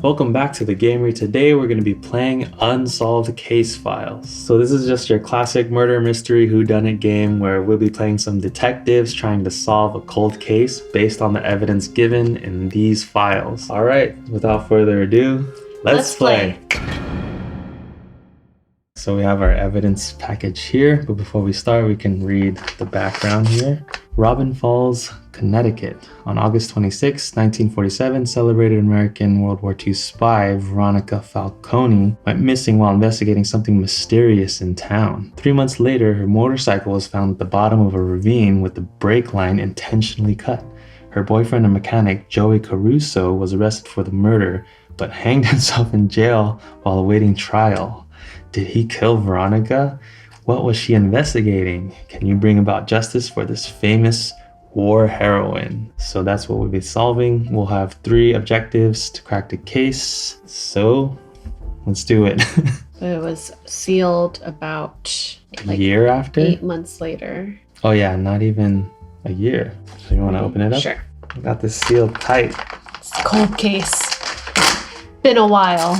Welcome back to the Gamery. Today we're going to be playing Unsolved Case Files. So this is just your classic murder mystery whodunit game where we'll be playing some detectives trying to solve a cold case based on the evidence given in these files. All right, without further ado, let's play. So we have our evidence package here, but before we start, we can read the background here. Robin Falls, Connecticut. On August 26, 1947, celebrated American World War II spy Veronica Falcone went missing while investigating something mysterious in town. 3 months later, her motorcycle was found at the bottom of a ravine with the brake line intentionally cut. Her boyfriend and mechanic, Joey Caruso, was arrested for the murder, but hanged himself in jail while awaiting trial. Did he kill Veronica? What was she investigating? Can you bring about justice for this famous war heroine? So that's what we'll be solving. We'll have 3 objectives to crack the case. So let's do it. It was sealed about a year after? 8 months later. Oh yeah, not even a year. So you want to open it up? Sure. I got this sealed tight. It's a cold case. Been a while.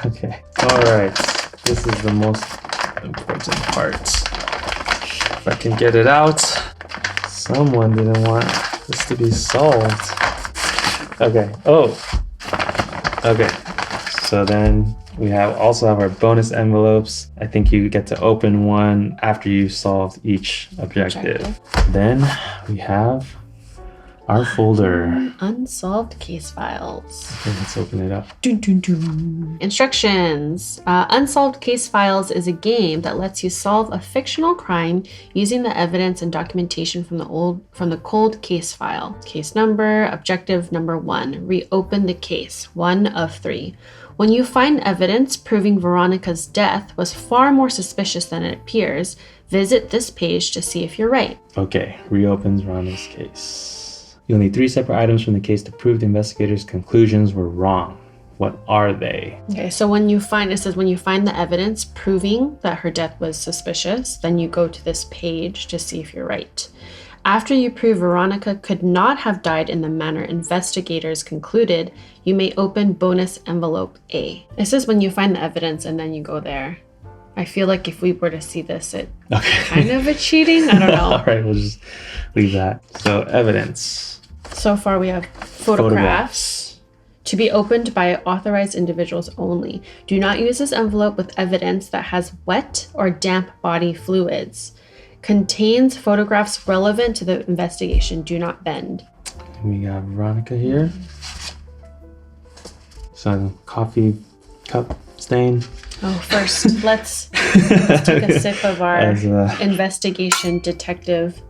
Okay. All right. This is the most important part. If I can get it out. Someone didn't want this to be solved. Okay. Oh. Okay. So then we also have our bonus envelopes. I think you get to open one after you've solved each objective. Then we have our folder. Unsolved case files. Okay, let's open it up. Dun, dun, dun. Instructions. Unsolved Case Files is a game that lets you solve a fictional crime using the evidence and documentation from the cold case file. Case number, objective number 1. Reopen the case. 1 of 3. When you find evidence proving Veronica's death was far more suspicious than it appears, visit this page to see if you're right. Okay, reopens Veronica's case. You'll need 3 separate items from the case to prove the investigators' conclusions were wrong. What are they? Okay, so when you find the evidence proving that her death was suspicious, then you go to this page to see if you're right. After you prove Veronica could not have died in the manner investigators concluded, you may open bonus envelope A. This is when you find the evidence and then you go there. I feel like if we were to see this, it's kind of a cheating. I don't know. All right, we'll just leave that. So evidence. So far we have photographs to be opened by authorized individuals only. Do not use this envelope with evidence that has wet or damp body fluids. Contains photographs relevant to the investigation. Do not bend. We got Veronica here. So coffee cup stain. Oh, first let's take a sip of our investigation detective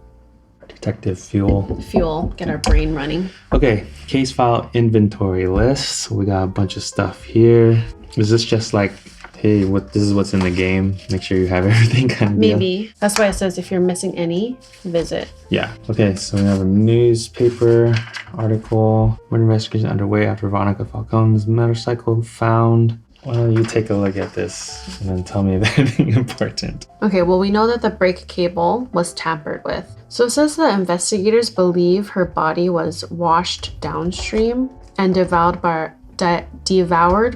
fuel. Get our brain running. Okay, case file inventory list. We got a bunch of stuff here. Is this just like, hey, this is what's in the game? Make sure you have everything kind of Maybe. deal? That's why it says if you're missing any, visit. Yeah. Okay, so we have a newspaper article. Murder investigation underway after Veronica Falcone's motorcycle found. Why don't you take a look at this and then tell me if anything important. Okay, well, we know that the brake cable was tampered with. So it says that investigators believe her body was washed downstream and devoured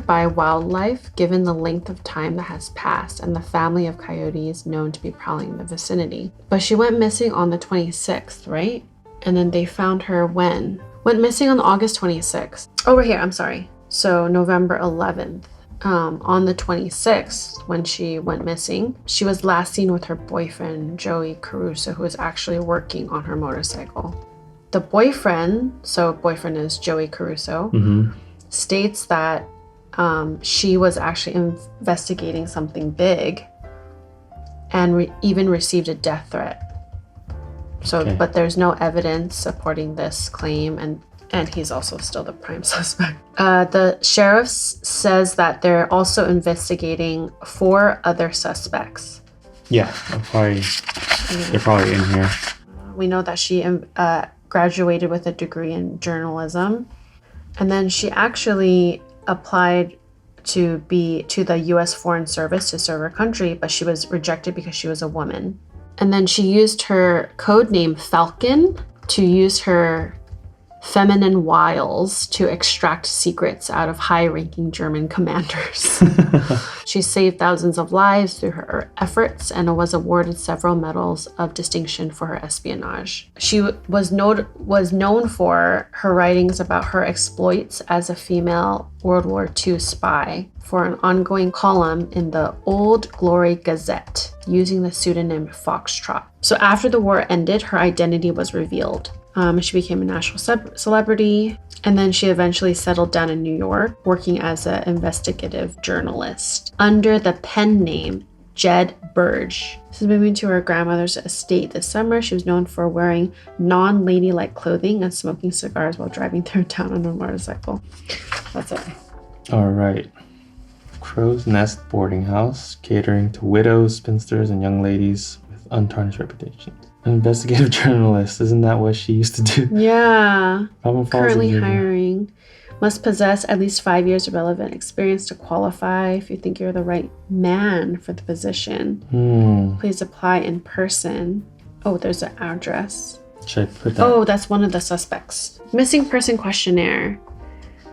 by wildlife given the length of time that has passed and the family of coyotes known to be prowling in the vicinity. But she went missing on the 26th, right? And then they found her when? Went missing on August 26th. Oh, right here, I'm sorry. So November 11th. On the 26th, when she went missing, she was last seen with her boyfriend, Joey Caruso, who was actually working on her motorcycle. The boyfriend is Joey Caruso, states that she was actually investigating something big and even received a death threat. So, okay. But there's no evidence supporting this claim, and he's also still the prime suspect. The sheriff says that they're also investigating 4 other suspects. Yeah, they're probably in here. We know that she graduated with a degree in journalism, and then she actually applied to the U.S. Foreign Service to serve her country, but she was rejected because she was a woman. And then she used her code name Falcon to use her feminine wiles to extract secrets out of high-ranking German commanders. She saved thousands of lives through her efforts and was awarded several medals of distinction for her espionage. She was known for her writings about her exploits as a female World War II spy for an ongoing column in the Old Glory Gazette using the pseudonym Foxtrot. So after the war ended, her identity was revealed. She became a national celebrity, and then she eventually settled down in New York, working as an investigative journalist under the pen name Jed Burge. She's moving to her grandmother's estate this summer. She was known for wearing non-ladylike clothing and smoking cigars while driving through town on a motorcycle. That's it. All right. Crow's Nest Boarding House, catering to widows, spinsters, and young ladies with untarnished reputations. An investigative journalist, isn't that what she used to do? Yeah. Robin Falls Currently hiring. Must possess at least 5 years of relevant experience to qualify. If you think you're the right man for the position, please apply in person. Oh, there's an address. Should I put that? Oh, that's one of the suspects. Missing person questionnaire.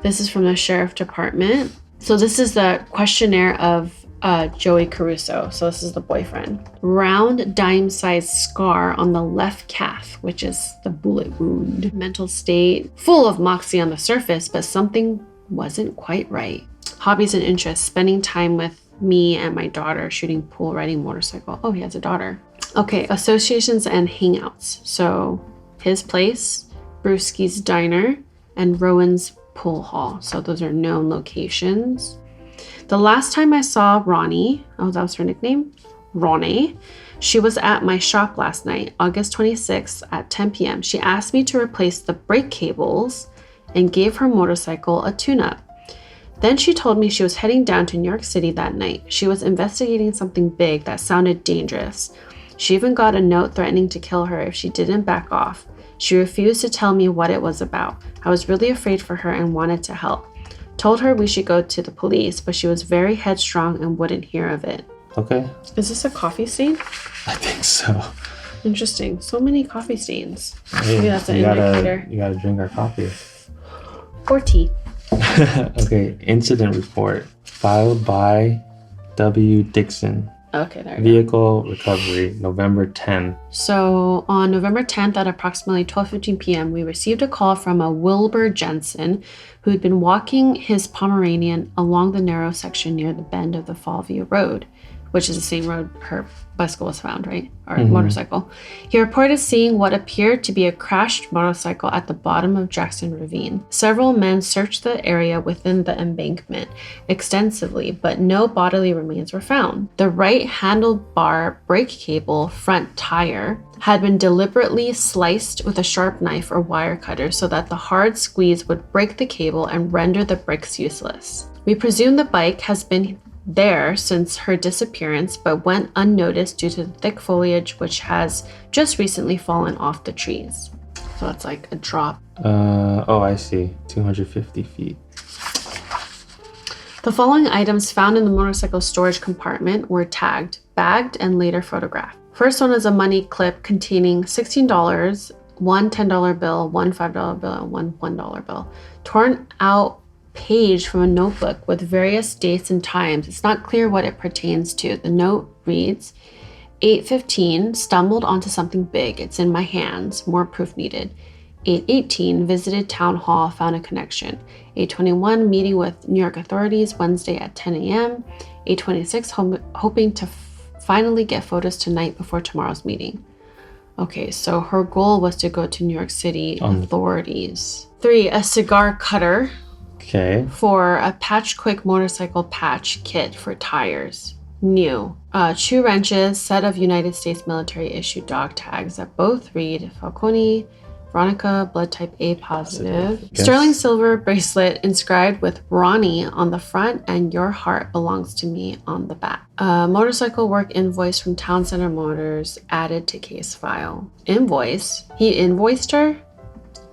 This is from the sheriff department. So this is the questionnaire of Joey Caruso. So this is the boyfriend. Round dime-sized scar on the left calf, which is the bullet wound. Mental state, full of moxie on the surface, but something wasn't quite right. Hobbies and interests, spending time with me and my daughter, shooting pool, riding motorcycle. Oh, he has a daughter. Okay, associations and hangouts. So his place, Brewski's Diner, and Rowan's Pool Hall. So those are known locations. The last time I saw Ronnie, oh, that was her nickname, Ronnie, she was at my shop last night, August 26th at 10 p.m. She asked me to replace the brake cables and gave her motorcycle a tune-up. Then she told me she was heading down to New York City that night. She was investigating something big that sounded dangerous. She even got a note threatening to kill her if she didn't back off. She refused to tell me what it was about. I was really afraid for her and wanted to help. Told her we should go to the police, but she was very headstrong and wouldn't hear of it. Okay. Is this a coffee stain? I think so. Interesting. So many coffee stains. Hey, Maybe that's an indicator. You gotta drink our coffee. Or tea. Okay, incident report filed by W. Dixon. Okay, there we go. Vehicle recovery, November 10. So on November 10th at approximately 12:15 p.m., we received a call from a Wilbur Jensen who had been walking his Pomeranian along the narrow section near the bend of the Fallview Road, which is the same road her bicycle was found, right? Or motorcycle. He reported seeing what appeared to be a crashed motorcycle at the bottom of Jackson Ravine. Several men searched the area within the embankment extensively, but no bodily remains were found. The right handlebar brake cable front tire had been deliberately sliced with a sharp knife or wire cutter so that the hard squeeze would break the cable and render the brakes useless. We presume the bike has been there since her disappearance, but went unnoticed due to the thick foliage which has just recently fallen off the trees. So it's like a drop. Oh, I see. 250 feet. The following items found in the motorcycle storage compartment were tagged, bagged, and later photographed. First one is a money clip containing $16, one $10 bill, one $5 bill, and one $1 bill. Torn out page from a notebook with various dates and times. It's not clear what it pertains to. The note reads, 8:15, stumbled onto something big. It's in my hands. More proof needed. 8:18, visited town hall, found a connection. 8:21, meeting with New York authorities Wednesday at 10 a.m. 8:26, hoping to finally get photos tonight before tomorrow's meeting. Okay, so her goal was to go to New York City authorities. 3, a cigar cutter. Okay. 4, a Patch Quick motorcycle patch kit for tires. New. 2 wrenches, set of United States military issued dog tags that both read Falcone, Veronica, blood type A positive. Sterling silver bracelet inscribed with Ronnie on the front and Your Heart Belongs to Me on the back. Motorcycle work invoice from Town Center Motors added to case file. Invoice? He invoiced her?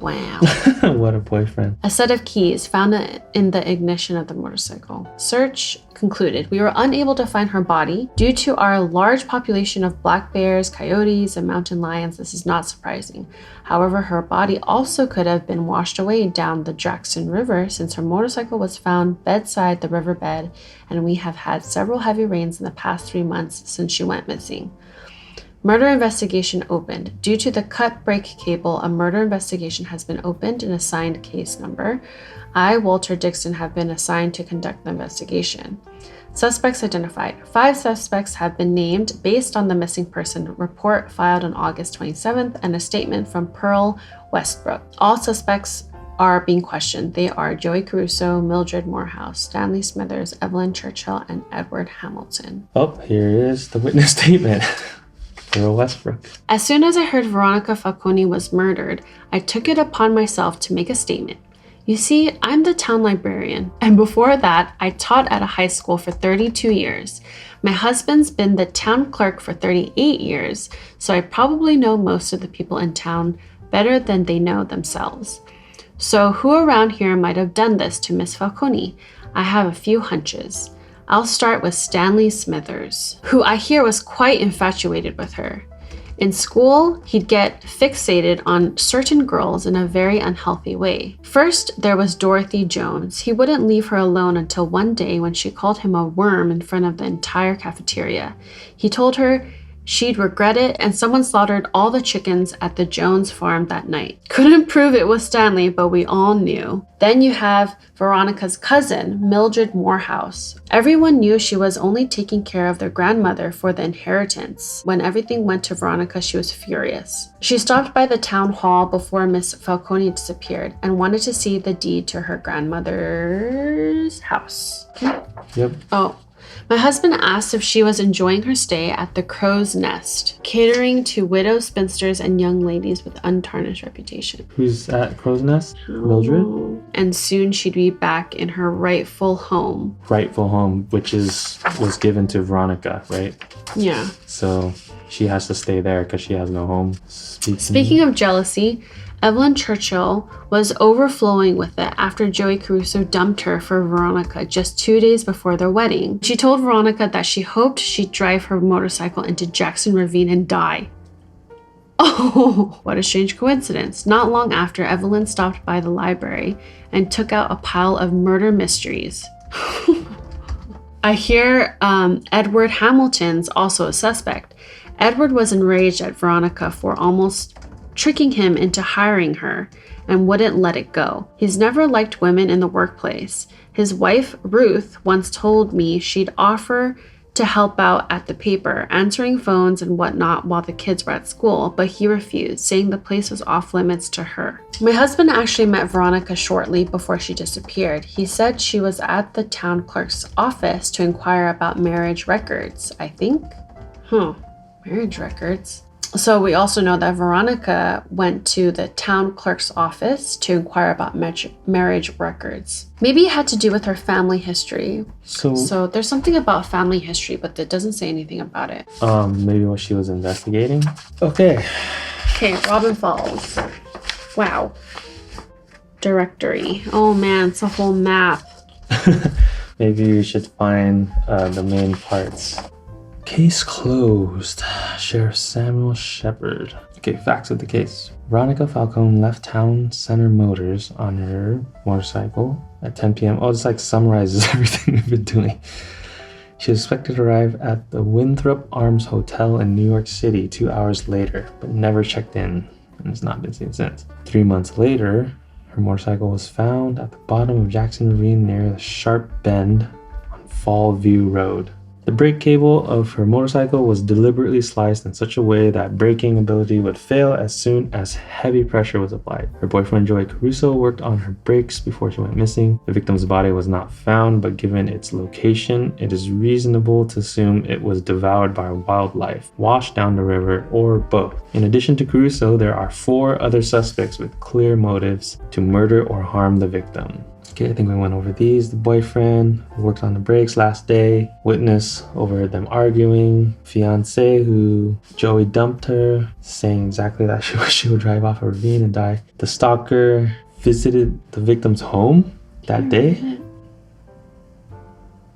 Wow. What a boyfriend. A set of keys found in the ignition of the motorcycle. Search concluded. We were unable to find her body. Due to our large population of black bears, coyotes, and mountain lions, this is not surprising. However, her body also could have been washed away down the Jackson River since her motorcycle was found bedside the riverbed, and we have had several heavy rains in the past 3 months since she went missing. Murder investigation opened. Due to the cut brake cable, a murder investigation has been opened and assigned case number. I, Walter Dixon, have been assigned to conduct the investigation. Suspects identified. 5 suspects have been named based on the missing person report filed on August 27th and a statement from Pearl Westbrook. All suspects are being questioned. They are Joey Caruso, Mildred Morehouse, Stanley Smithers, Evelyn Churchill, and Edward Hamilton. Oh, here is the witness statement. Pearl Westbrook. As soon as I heard Veronica Falcone was murdered, I took it upon myself to make a statement. You see, I'm the town librarian, and before that, I taught at a high school for 32 years. My husband's been the town clerk for 38 years, so I probably know most of the people in town better than they know themselves. So who around here might have done this to Miss Falcone? I have a few hunches. I'll start with Stanley Smithers, who I hear was quite infatuated with her. In school, he'd get fixated on certain girls in a very unhealthy way. First, there was Dorothy Jones. He wouldn't leave her alone until one day when she called him a worm in front of the entire cafeteria. He told her she'd regret it, and someone slaughtered all the chickens at the Jones farm that night. Couldn't prove it was Stanley, but we all knew. Then you have Veronica's cousin, Mildred Morehouse. Everyone knew she was only taking care of their grandmother for the inheritance. When everything went to Veronica, she was furious. She stopped by the town hall before Miss Falcone disappeared and wanted to see the deed to her grandmother's house. Yep. Oh. My husband asked if she was enjoying her stay at the Crow's Nest, catering to widows, spinsters, and young ladies with untarnished reputation. Who's at Crow's Nest? Mildred? And soon she'd be back in her rightful home. Rightful home, which was given to Veronica, right? Yeah. So she has to stay there because she has no home. Speaking of jealousy, Evelyn Churchill was overflowing with it after Joey Caruso dumped her for Veronica just 2 days before their wedding. She told Veronica that she hoped she'd drive her motorcycle into Jackson Ravine and die. Oh, what a strange coincidence. Not long after, Evelyn stopped by the library and took out a pile of murder mysteries. I hear Edward Hamilton's also a suspect. Edward was enraged at Veronica for almost tricking him into hiring her and wouldn't let it go. He's never liked women in the workplace. His wife, Ruth, once told me she'd offer to help out at the paper, answering phones and whatnot while the kids were at school, but he refused, saying the place was off limits to her. My husband actually met Veronica shortly before she disappeared. He said she was at the town clerk's office to inquire about marriage records, I think. Marriage records. So we also know that Veronica went to the town clerk's office to inquire about marriage records. Maybe it had to do with her family history. So there's something about family history, but it doesn't say anything about it. Maybe what she was investigating. Okay, Robin Falls. Wow. Directory. Oh man, it's a whole map. Maybe we should find the main parts. Case closed. Sheriff Samuel Shepard. Okay, facts of the case. Veronica Falcone left Town Center Motors on her motorcycle at 10 p.m. Oh, this like summarizes everything we've been doing. She was expected to arrive at the Winthrop Arms Hotel in New York City 2 hours later, but never checked in and has not been seen since. 3 months later, her motorcycle was found at the bottom of Jackson Ravine near the sharp bend on Fall View Road. The brake cable of her motorcycle was deliberately sliced in such a way that braking ability would fail as soon as heavy pressure was applied. Her boyfriend Joey Caruso worked on her brakes before she went missing. The victim's body was not found, but given its location, it is reasonable to assume it was devoured by wildlife, washed down the river, or both. In addition to Caruso, there are 4 other suspects with clear motives to murder or harm the victim. Okay, I think we went over these. The boyfriend who worked on the brakes last day. Witness overheard them arguing. Fiance who Joey dumped her, saying exactly that she would drive off a ravine and die. The stalker visited the victim's home that day.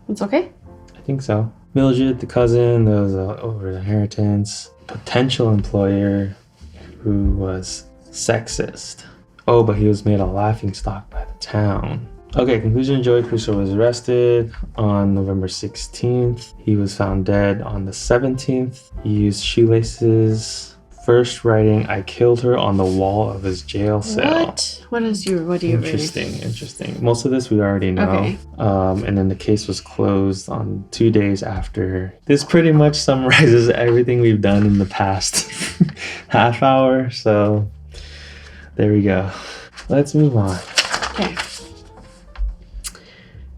It's okay? I think so. Mildred, the cousin, there was over inheritance. Potential employer who was sexist. Oh, but he was made a laughingstock by the town. Okay, conclusion. Joey Crusoe was arrested on November 16th. He was found dead on the 17th. He used shoelaces. First writing, I killed her, on the wall of his jail cell. What do you reading? Interesting. Most of this we already know. Okay. And then the case was closed on 2 days after. This pretty much summarizes everything we've done in the past half hour. So there we go. Let's move on. Okay.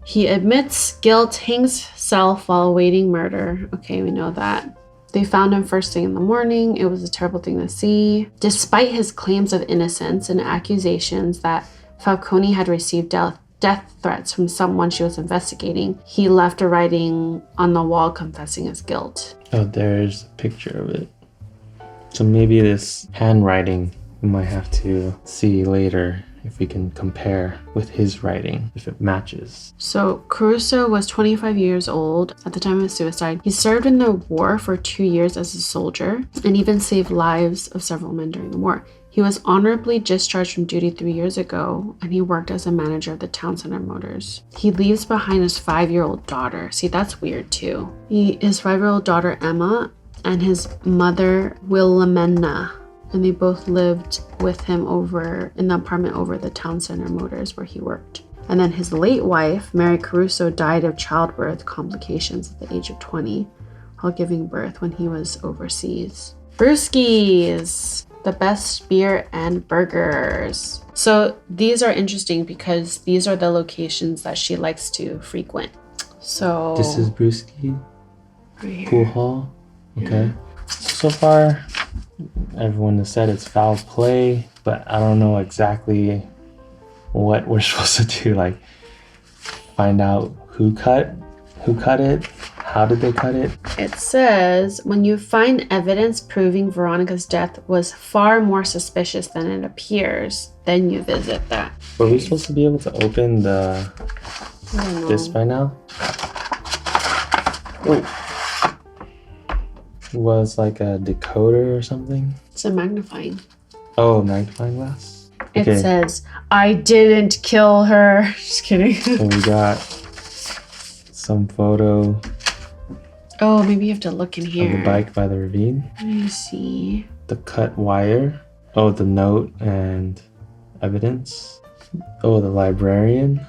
He admits guilt, hangs himself while awaiting murder. Okay, we know that. They found him first thing in the morning. It was a terrible thing to see. Despite his claims of innocence and accusations that Falcone had received death threats from someone she was investigating, he left a writing on the wall confessing his guilt. Oh, there's a picture of it. So maybe this handwriting we might have to see later if we can compare with his writing, if it matches. So Crusoe was 25 years old at the time of his suicide. He served in the war for 2 years as a soldier and even saved lives of several men during the war. He was honorably discharged from duty 3 years ago, and he worked as a manager of the town center motors. He leaves behind his 5-year-old daughter. See, that's weird too. His 5-year-old daughter Emma and his mother Wilhelmina. And they both lived with him over in the apartment over the town center motors where he worked. And then his late wife, Mary Crusoe, died of childbirth complications at the age of 20 while giving birth when he was overseas. Brewskis, the best beer and burgers. So these are interesting because these are the locations that she likes to frequent. So this is Brewski right here. Pool Hall. Okay. So far, everyone has said it's foul play, but I don't know exactly what we're supposed to do. Like, find out who cut it, how did they cut it? It says, when you find evidence proving Veronica's death was far more suspicious than it appears, then you visit that. Were we supposed to be able to open this by now? Oh. Was like a decoder or something? It's a magnifying. Oh, magnifying glass? Okay. It says, I didn't kill her. Just kidding. So we got some photo. Oh, maybe you have to look in here. Of the bike by the ravine. Let me see. The cut wire. Oh, the note and evidence. Oh, the librarian.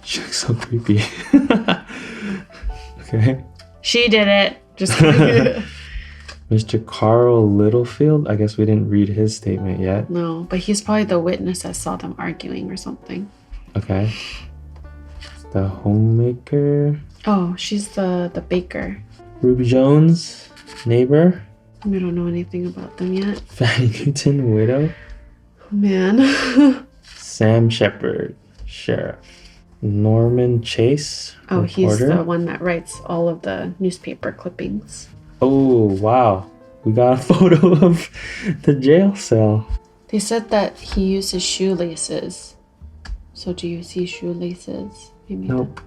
She looks so creepy. Okay. She did it. Just kidding. Mr. Carl Littlefield. I guess we didn't read his statement yet. No, but he's probably the witness that saw them arguing or something. Okay. The homemaker. Oh, she's the baker. Ruby Jones, neighbor. We don't know anything about them yet. Fanny Newton, widow. Man. Sam Shepard, sheriff. Norman Chase, oh, reporter. He's the one that writes all of the newspaper clippings. Oh, wow. We got a photo of the jail cell. They said that he used his shoelaces. So do you see shoelaces? Maybe nope.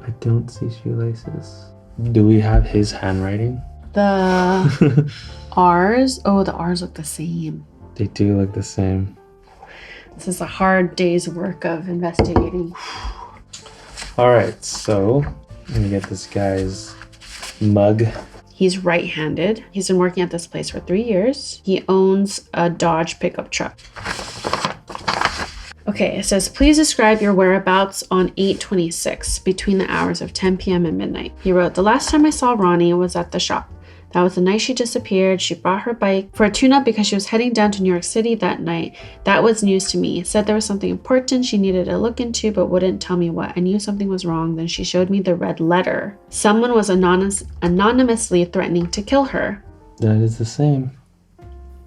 I don't see shoelaces. Do we have his handwriting? The R's? Oh, the R's look the same. They do look the same. This is a hard day's work of investigating. All right, so let me get this guy's mug. He's right-handed. He's been working at this place for 3 years. He owns a Dodge pickup truck. Okay, it says, please describe your whereabouts on 8/26 between the hours of 10 p.m. and midnight. He wrote, the last time I saw Ronnie was at the shop. That was the night she disappeared. She brought her bike for a tune-up because she was heading down to New York City that night. That was news to me. Said there was something important she needed to look into, but wouldn't tell me what. I knew something was wrong. Then she showed me the red letter. Someone was anonymously threatening to kill her. That is the same.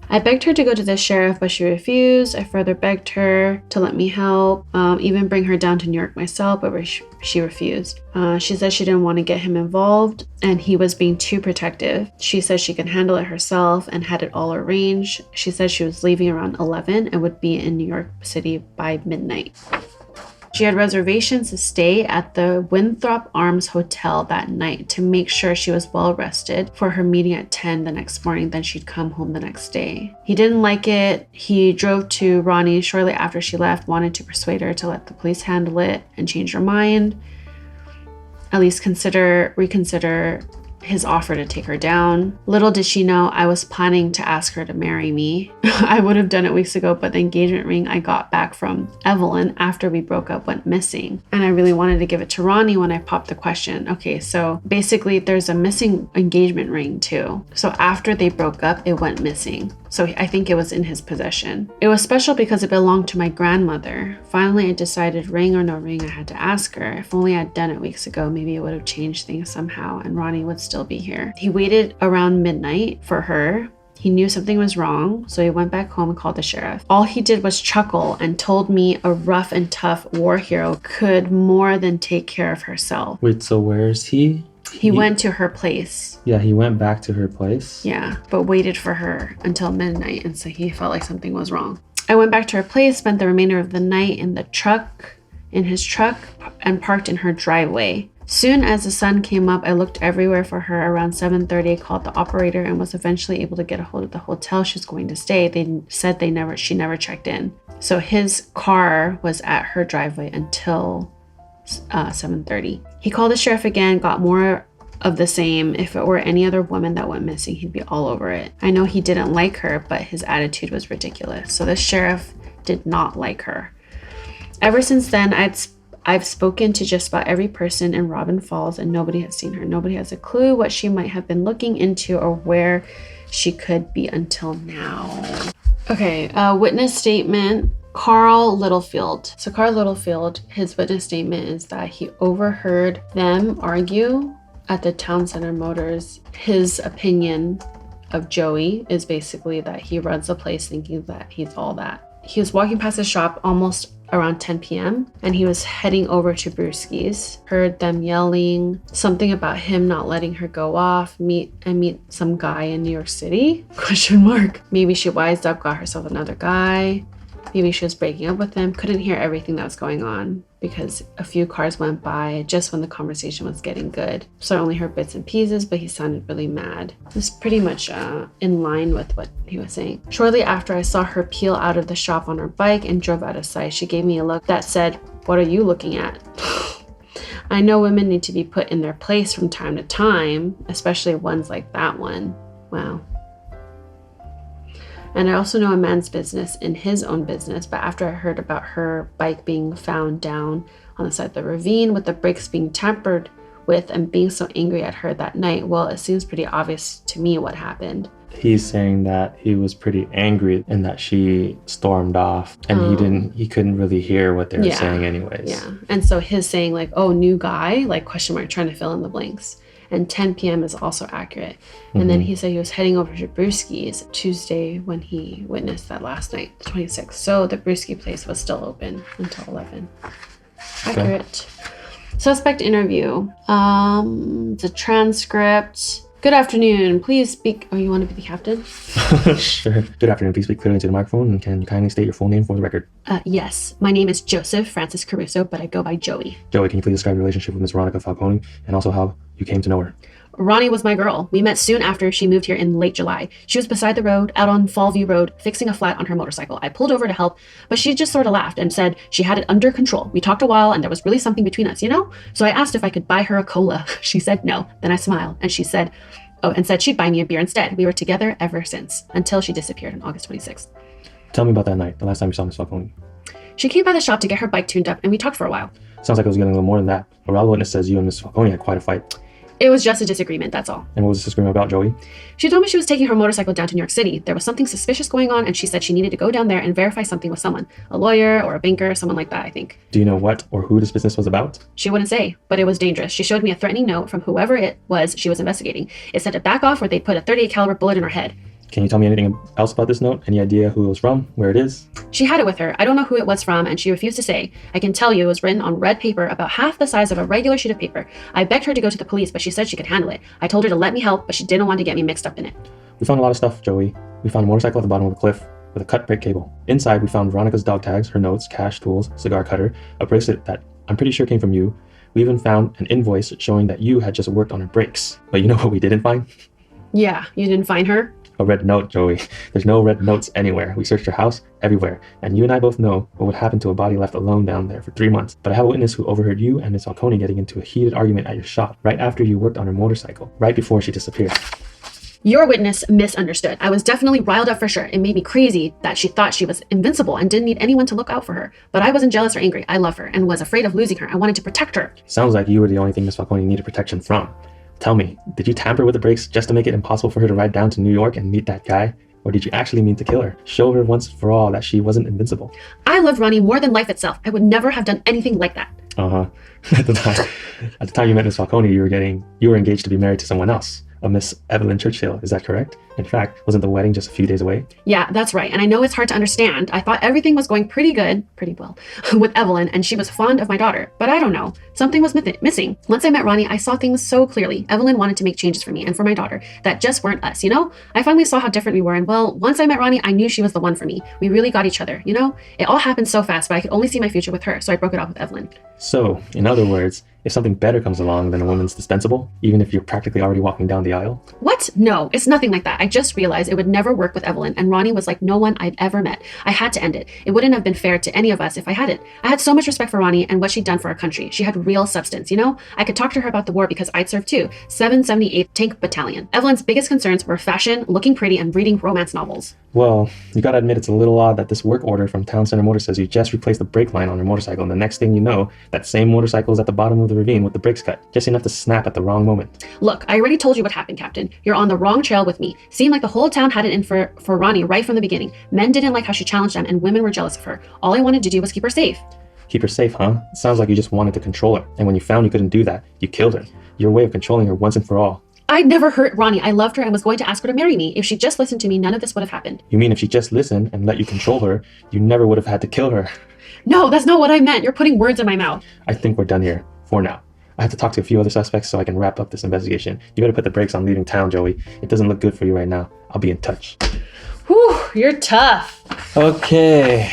I begged her to go to the sheriff, but she refused. I further begged her to let me help, even bring her down to New York myself, but she refused. She said she didn't want to get him involved and he was being too protective. She said she could handle it herself and had it all arranged. She said she was leaving around 11 and would be in New York City by midnight. She had reservations to stay at the Winthrop Arms Hotel that night to make sure she was well rested for her meeting at 10 the next morning. Then she'd come home the next day. He didn't like it. He drove to Ronnie shortly after she left, wanted to persuade her to let the police handle it and change her mind. At least reconsider his offer to take her down. Little did she know I was planning to ask her to marry me. I would have done it weeks ago, but the engagement ring I got back from Evelyn after we broke up went missing. And I really wanted to give it to Ronnie when I popped the question. Okay, so basically there's a missing engagement ring too. So after they broke up, it went missing. So I think it was in his possession. It was special because it belonged to my grandmother. Finally, I decided ring or no ring, I had to ask her. If only I'd done it weeks ago, maybe it would have changed things somehow and Ronnie would still be here. He waited around midnight for her. He knew something was wrong, so he went back home and called the sheriff. All he did was chuckle and told me a rough and tough war hero could more than take care of herself. Wait, so where is he? He went to her place. Yeah, he went back to her place. Yeah, but waited for her until midnight, and so he felt like something was wrong. I went back to her place, spent the remainder of the night in his truck, and parked in her driveway. Soon as the sun came up, I looked everywhere for her. Around 7:30, I called the operator and was eventually able to get a hold of the hotel she was going to stay. They said she never checked in. So his car was at her driveway until 7:30. He called the sheriff again, got more of the same. If it were any other woman that went missing, he'd be all over it. I know he didn't like her, but his attitude was ridiculous. So the sheriff did not like her. Ever since then, I've spoken to just about every person in Robin Falls and nobody has seen her. Nobody has a clue what she might have been looking into or where she could be until now. Okay, witness statement. Carl Littlefield. So Carl Littlefield, his witness statement is that he overheard them argue at the Town Center Motors. His opinion of Joey is basically that he runs the place thinking that he's all that. He was walking past the shop almost around 10 p.m. and he was heading over to Brewski's. Heard them yelling something about him not letting her go off, meet some guy in New York City? ? Maybe she wised up, got herself another guy. Maybe she was breaking up with him. Couldn't hear everything that was going on because a few cars went by just when the conversation was getting good. So I only heard bits and pieces, but he sounded really mad. It was pretty much in line with what he was saying. Shortly after, I saw her peel out of the shop on her bike and drove out of sight. She gave me a look that said, "What are you looking at?" I know women need to be put in their place from time to time, especially ones like that one. Wow. And I also know a man's business in his own business, but after I heard about her bike being found down on the side of the ravine with the brakes being tampered with and being so angry at her that night, well, it seems pretty obvious to me what happened. He's saying that he was pretty angry and that she stormed off and he couldn't really hear what they were saying anyways. Yeah. And so his saying like, "Oh, new guy," like question mark, trying to fill in the blanks. And 10 p.m. is also accurate. And then he said he was heading over to Brewski's Tuesday when he witnessed that last night, the 26th. So the Brewski place was still open until 11. Accurate. Suspect interview. The transcript. Good afternoon. Please speak. Oh, you want to be the captain? Sure. Good afternoon. Please speak clearly into the microphone. And can you kindly state your full name for the record? Yes. My name is Joseph Francis Caruso, but I go by Joey. Joey, can you please describe your relationship with Ms. Veronica Falcone and also how you came to know her? Ronnie was my girl. We met soon after she moved here in late July. She was beside the road, out on Fallview Road, fixing a flat on her motorcycle. I pulled over to help, but she just sort of laughed and said she had it under control. We talked a while and there was really something between us, you know? So I asked if I could buy her a cola. She said no. Then I smiled and she said, said she'd buy me a beer instead. We were together ever since, until she disappeared on August 26th. Tell me about that night, the last time you saw Ms. Falcone. She came by the shop to get her bike tuned up and we talked for a while. Sounds like it was getting a little more than that. A reliable witness says you and Ms. Falcone had quite a fight. It was just a disagreement, that's all. And what was this disagreement about, Joey? She told me she was taking her motorcycle down to New York City. There was something suspicious going on, and she said she needed to go down there and verify something with someone. A lawyer or a banker, someone like that, I think. Do you know what or who this business was about? She wouldn't say, but it was dangerous. She showed me a threatening note from whoever it was she was investigating. It said to back off or they'd put a .38 caliber bullet in her head. Can you tell me anything else about this note? Any idea who it was from, where it is? She had it with her. I don't know who it was from, and she refused to say. I can tell you it was written on red paper about half the size of a regular sheet of paper. I begged her to go to the police, but she said she could handle it. I told her to let me help, but she didn't want to get me mixed up in it. We found a lot of stuff, Joey. We found a motorcycle at the bottom of the cliff with a cut brake cable. Inside, we found Veronica's dog tags, her notes, cash, tools, cigar cutter, a bracelet that I'm pretty sure came from you. We even found an invoice showing that you had just worked on her brakes. But you know what we didn't find? Yeah, you didn't find her? A red note, Joey. There's no red notes anywhere. We searched her house, everywhere. And you and I both know what would happen to a body left alone down there for 3 months. But I have a witness who overheard you and Ms. Falcone getting into a heated argument at your shop right after you worked on her motorcycle, right before she disappeared. Your witness misunderstood. I was definitely riled up for sure. It made me crazy that she thought she was invincible and didn't need anyone to look out for her. But I wasn't jealous or angry. I love her and was afraid of losing her. I wanted to protect her. Sounds like you were the only thing Ms. Falcone needed protection from. Tell me, did you tamper with the brakes just to make it impossible for her to ride down to New York and meet that guy? Or did you actually mean to kill her? Show her once for all that she wasn't invincible. I loved Ronnie more than life itself. I would never have done anything like that. At the time you met Ms. Falcone, you were engaged to be married to someone else, a Miss Evelyn Churchill. Is that correct? In fact, wasn't the wedding just a few days away? Yeah, that's right. And I know it's hard to understand. I thought everything was going pretty well, with Evelyn, and she was fond of my daughter. But I don't know. Something was missing. Once I met Ronnie, I saw things so clearly. Evelyn wanted to make changes for me and for my daughter that just weren't us, you know? I finally saw how different we were. And well, once I met Ronnie, I knew she was the one for me. We really got each other, you know? It all happened so fast, but I could only see my future with her. So I broke it off with Evelyn. So, in other words, if something better comes along, then a woman's dispensable, even if you're practically already walking down the aisle? What? No, it's nothing like that. I just realized it would never work with Evelyn, and Ronnie was like no one I'd ever met. I had to end it. It wouldn't have been fair to any of us if I hadn't. I had so much respect for Ronnie and what she'd done for our country. She had real substance, you know? I could talk to her about the war because I'd served too. 778th Tank Battalion. Evelyn's biggest concerns were fashion, looking pretty, and reading romance novels. Well, you gotta admit it's a little odd that this work order from Town Center Motors says you just replaced the brake line on your motorcycle, and the next thing you know, that same motorcycle is at the bottom of the ravine with the brakes cut, just enough to snap at the wrong moment. Look, I already told you what happened, Captain. You're on the wrong trail with me. Seemed like the whole town had it in for Ronnie right from the beginning. Men didn't like how she challenged them, and women were jealous of her. All I wanted to do was keep her safe. Keep her safe, huh? It sounds like you just wanted to control her, and when you found you couldn't do that, you killed her. Your way of controlling her once and for all. I'd never hurt Ronnie. I loved her and was going to ask her to marry me. If she just listened to me, none of this would have happened. You mean if she just listened and let you control her, you never would have had to kill her? No, that's not what I meant. You're putting words in my mouth. I think we're done here, for now. I have to talk to a few other suspects so I can wrap up this investigation. You better put the brakes on leaving town, Joey. It doesn't look good for you right now. I'll be in touch. Whew, you're tough. Okay.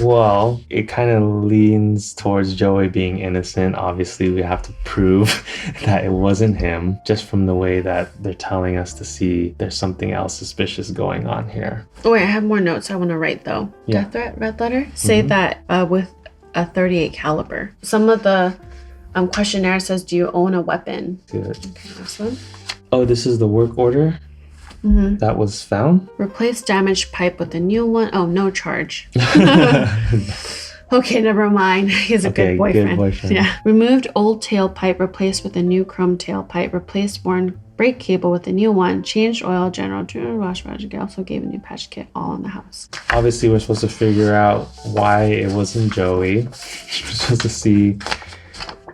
Well, it kind of leans towards Joey being innocent. Obviously, we have to prove that it wasn't him, just from the way that they're telling us to see there's something else suspicious going on here. Oh, wait, I have more notes I want to write, though. Yeah. Death threat, red letter. Say that with a .38 caliber. Some of the questionnaire says, do you own a weapon? Good. Okay, this one. Oh, this is the work order that was found? Replace damaged pipe with a new one. Oh, no charge. Okay, never mind. He's a good boyfriend. Yeah. Removed old tailpipe, replaced with a new chrome tailpipe, replaced worn brake cable with a new one, changed oil, general wash project, also gave a new patch kit, all in the house. Obviously, we're supposed to figure out why it wasn't Joey. We're supposed to see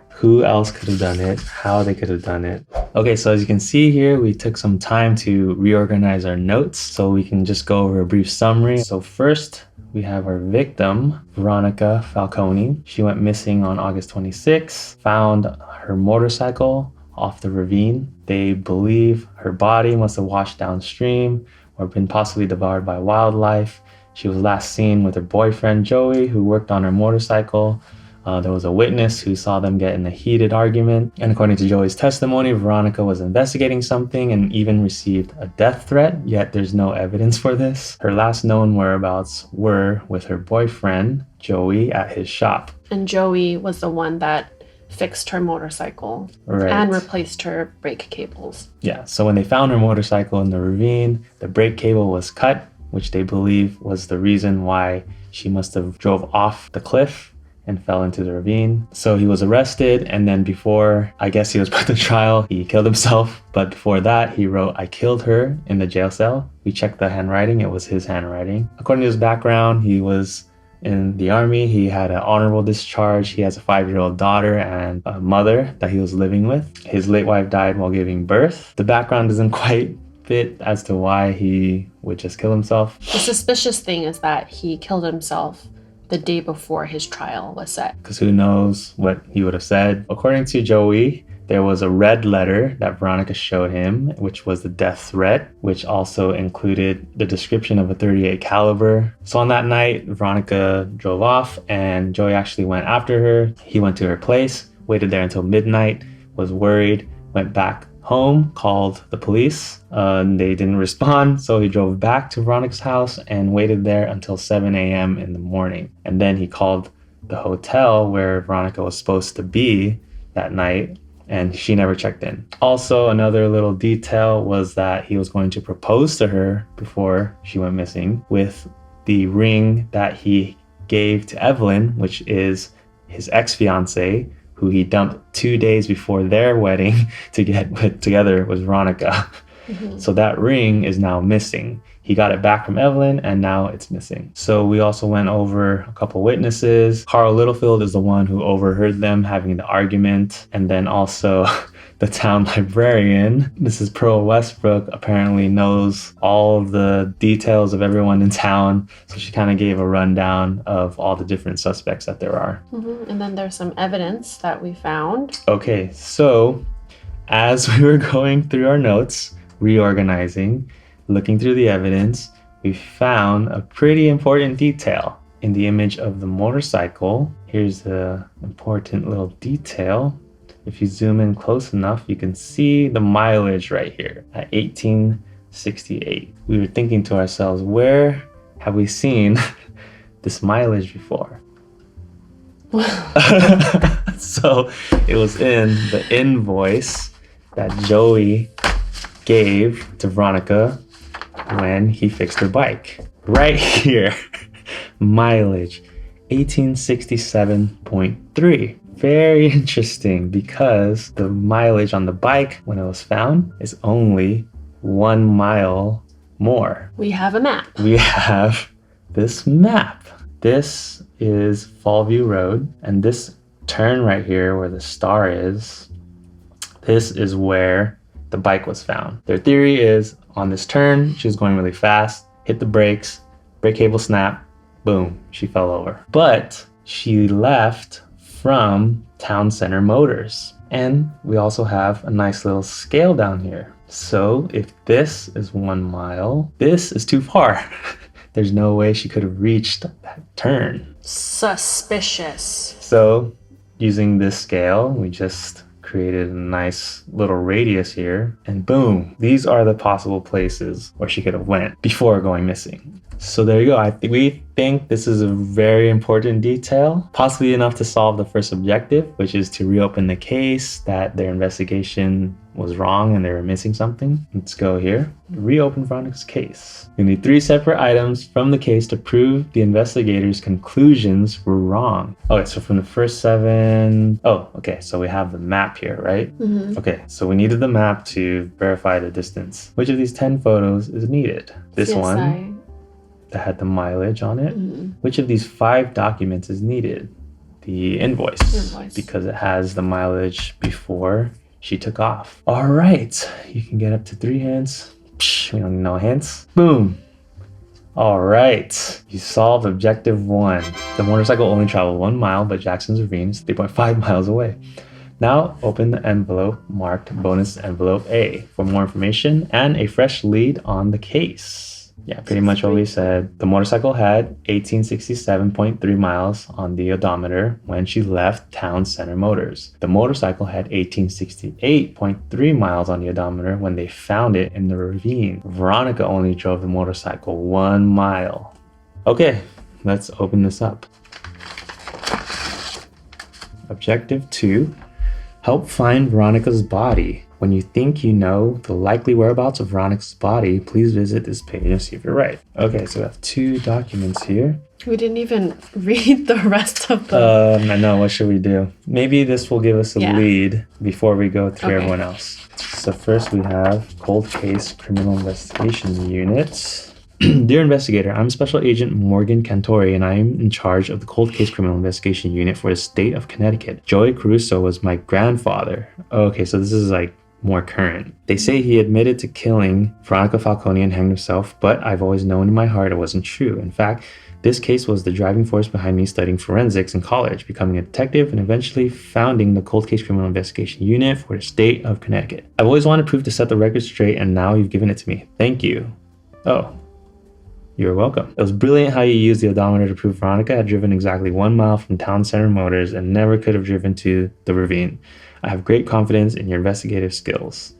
who else could have done it, how they could have done it. Okay, so as you can see here, we took some time to reorganize our notes so we can just go over a brief summary. So first, we have our victim, Veronica Falcone. She went missing on August 26, found her motorcycle off the ravine. They believe her body must have washed downstream or been possibly devoured by wildlife. She was last seen with her boyfriend, Joey, who worked on her motorcycle. There was a witness who saw them get in a heated argument. And according to Joey's testimony, Veronica was investigating something and even received a death threat, yet there's no evidence for this. Her last known whereabouts were with her boyfriend, Joey, at his shop. And Joey was the one that fixed her motorcycle and replaced her brake cables. Yeah, so when they found her motorcycle in the ravine, the brake cable was cut, which they believe was the reason why she must have drove off the cliff and fell into the ravine. So he was arrested, and then before, I guess he was put to trial, he killed himself. But before that, he wrote, "I killed her," in the jail cell. We checked the handwriting, it was his handwriting. According to his background, he was in the army, he had an honorable discharge, he has a 5-year-old daughter and a mother that he was living with. His late wife died while giving birth. The background isn't quite bit as to why he would just kill himself. The suspicious thing is that he killed himself the day before his trial was set. Because who knows what he would have said. According to Joey, there was a red letter that Veronica showed him, which was the death threat, which also included the description of a .38 caliber. So on that night, Veronica drove off and Joey actually went after her. He went to her place, waited there until midnight, was worried, went back home, called the police. They didn't respond, so he drove back to Veronica's house and waited there until 7 a.m. in the morning. And then he called the hotel where Veronica was supposed to be that night, and she never checked in. Also, another little detail was that he was going to propose to her before she went missing with the ring that he gave to Evelyn, which is his ex-fiance, who he dumped 2 days before their wedding to get put together with Veronica. So that ring is now missing. He got it back from Evelyn and now it's missing. So we also went over a couple witnesses. Carl Littlefield is the one who overheard them having the argument. And then also the town librarian, Mrs. Pearl Westbrook, apparently knows all of the details of everyone in town. So she kind of gave a rundown of all the different suspects that there are. And then there's some evidence that we found. Okay, so as we were going through our notes, reorganizing, looking through the evidence, we found a pretty important detail in the image of the motorcycle. Here's the important little detail. If you zoom in close enough, you can see the mileage right here at 1868. We were thinking to ourselves, where have we seen this mileage before? So it was in the invoice that Joey gave to Veronica when he fixed her bike. Right here, mileage 1867.3. Very interesting because the mileage on the bike when it was found is only 1 mile more. We have a map. We have this map. This is Fallview Road, and this turn right here where the star is, this is where the bike was found. Their theory is on this turn, she was going really fast, hit the brakes, brake cable snap, boom, she fell over. But she left from Town Center Motors. And we also have a nice little scale down here. So if this is 1 mile, this is too far. There's no way she could have reached that turn. Suspicious. So using this scale, we just created a nice little radius here, and boom, these are the possible places where she could have went before going missing. So there you go. We think this is a very important detail, possibly enough to solve the first objective, which is to reopen the case that their investigation was wrong and they were missing something. Let's go here. Reopen Veronica's case. We need 3 separate items from the case to prove the investigators' conclusions were wrong. Okay, so from the first 7... Oh, okay, so we have the map here, right? Okay, so we needed the map to verify the distance. Which of these 10 photos is needed? This CSI. one that had the mileage on it. Which of these 5 documents is needed? The invoice. Because it has the mileage before she took off. All right, you can get up to 3 hints. We don't need no hints. Boom. All right, you solved objective 1. The motorcycle only traveled 1 mile, but Jackson's Ravine is 3.5 miles away. Now open the envelope marked bonus envelope A for more information and a fresh lead on the case. Yeah, pretty much what we said. The motorcycle had 1867.3 miles on the odometer when she left Town Center Motors. The motorcycle had 1868.3 miles on the odometer when they found it in the ravine. Veronica only drove the motorcycle 1 mile. Okay, let's open this up. Objective 2, help find Veronica's body. When you think you know the likely whereabouts of Veronica's body, please visit this page and see if you're right. Okay, so we have 2 documents here. We didn't even read the rest of them. I know, what should we do? Maybe this will give us a lead before we go through everyone else. So first we have Cold Case Criminal Investigation Unit. Dear investigator, I'm Special Agent Morgan Cantori, and I am in charge of the Cold Case Criminal Investigation Unit for the state of Connecticut. Joey Caruso was my grandfather. Okay, so this is like more current. They say he admitted to killing Veronica Falcone and hanged himself, but I've always known in my heart it wasn't true. In fact, this case was the driving force behind me studying forensics in college, becoming a detective, and eventually founding the Cold Case Criminal Investigation Unit for the state of Connecticut. I've always wanted proof to set the record straight, and now you've given it to me. Thank you. Oh, you're welcome. It was brilliant how you used the odometer to prove Veronica had driven exactly 1 mile from Town Center Motors and never could have driven to the ravine. I have great confidence in your investigative skills.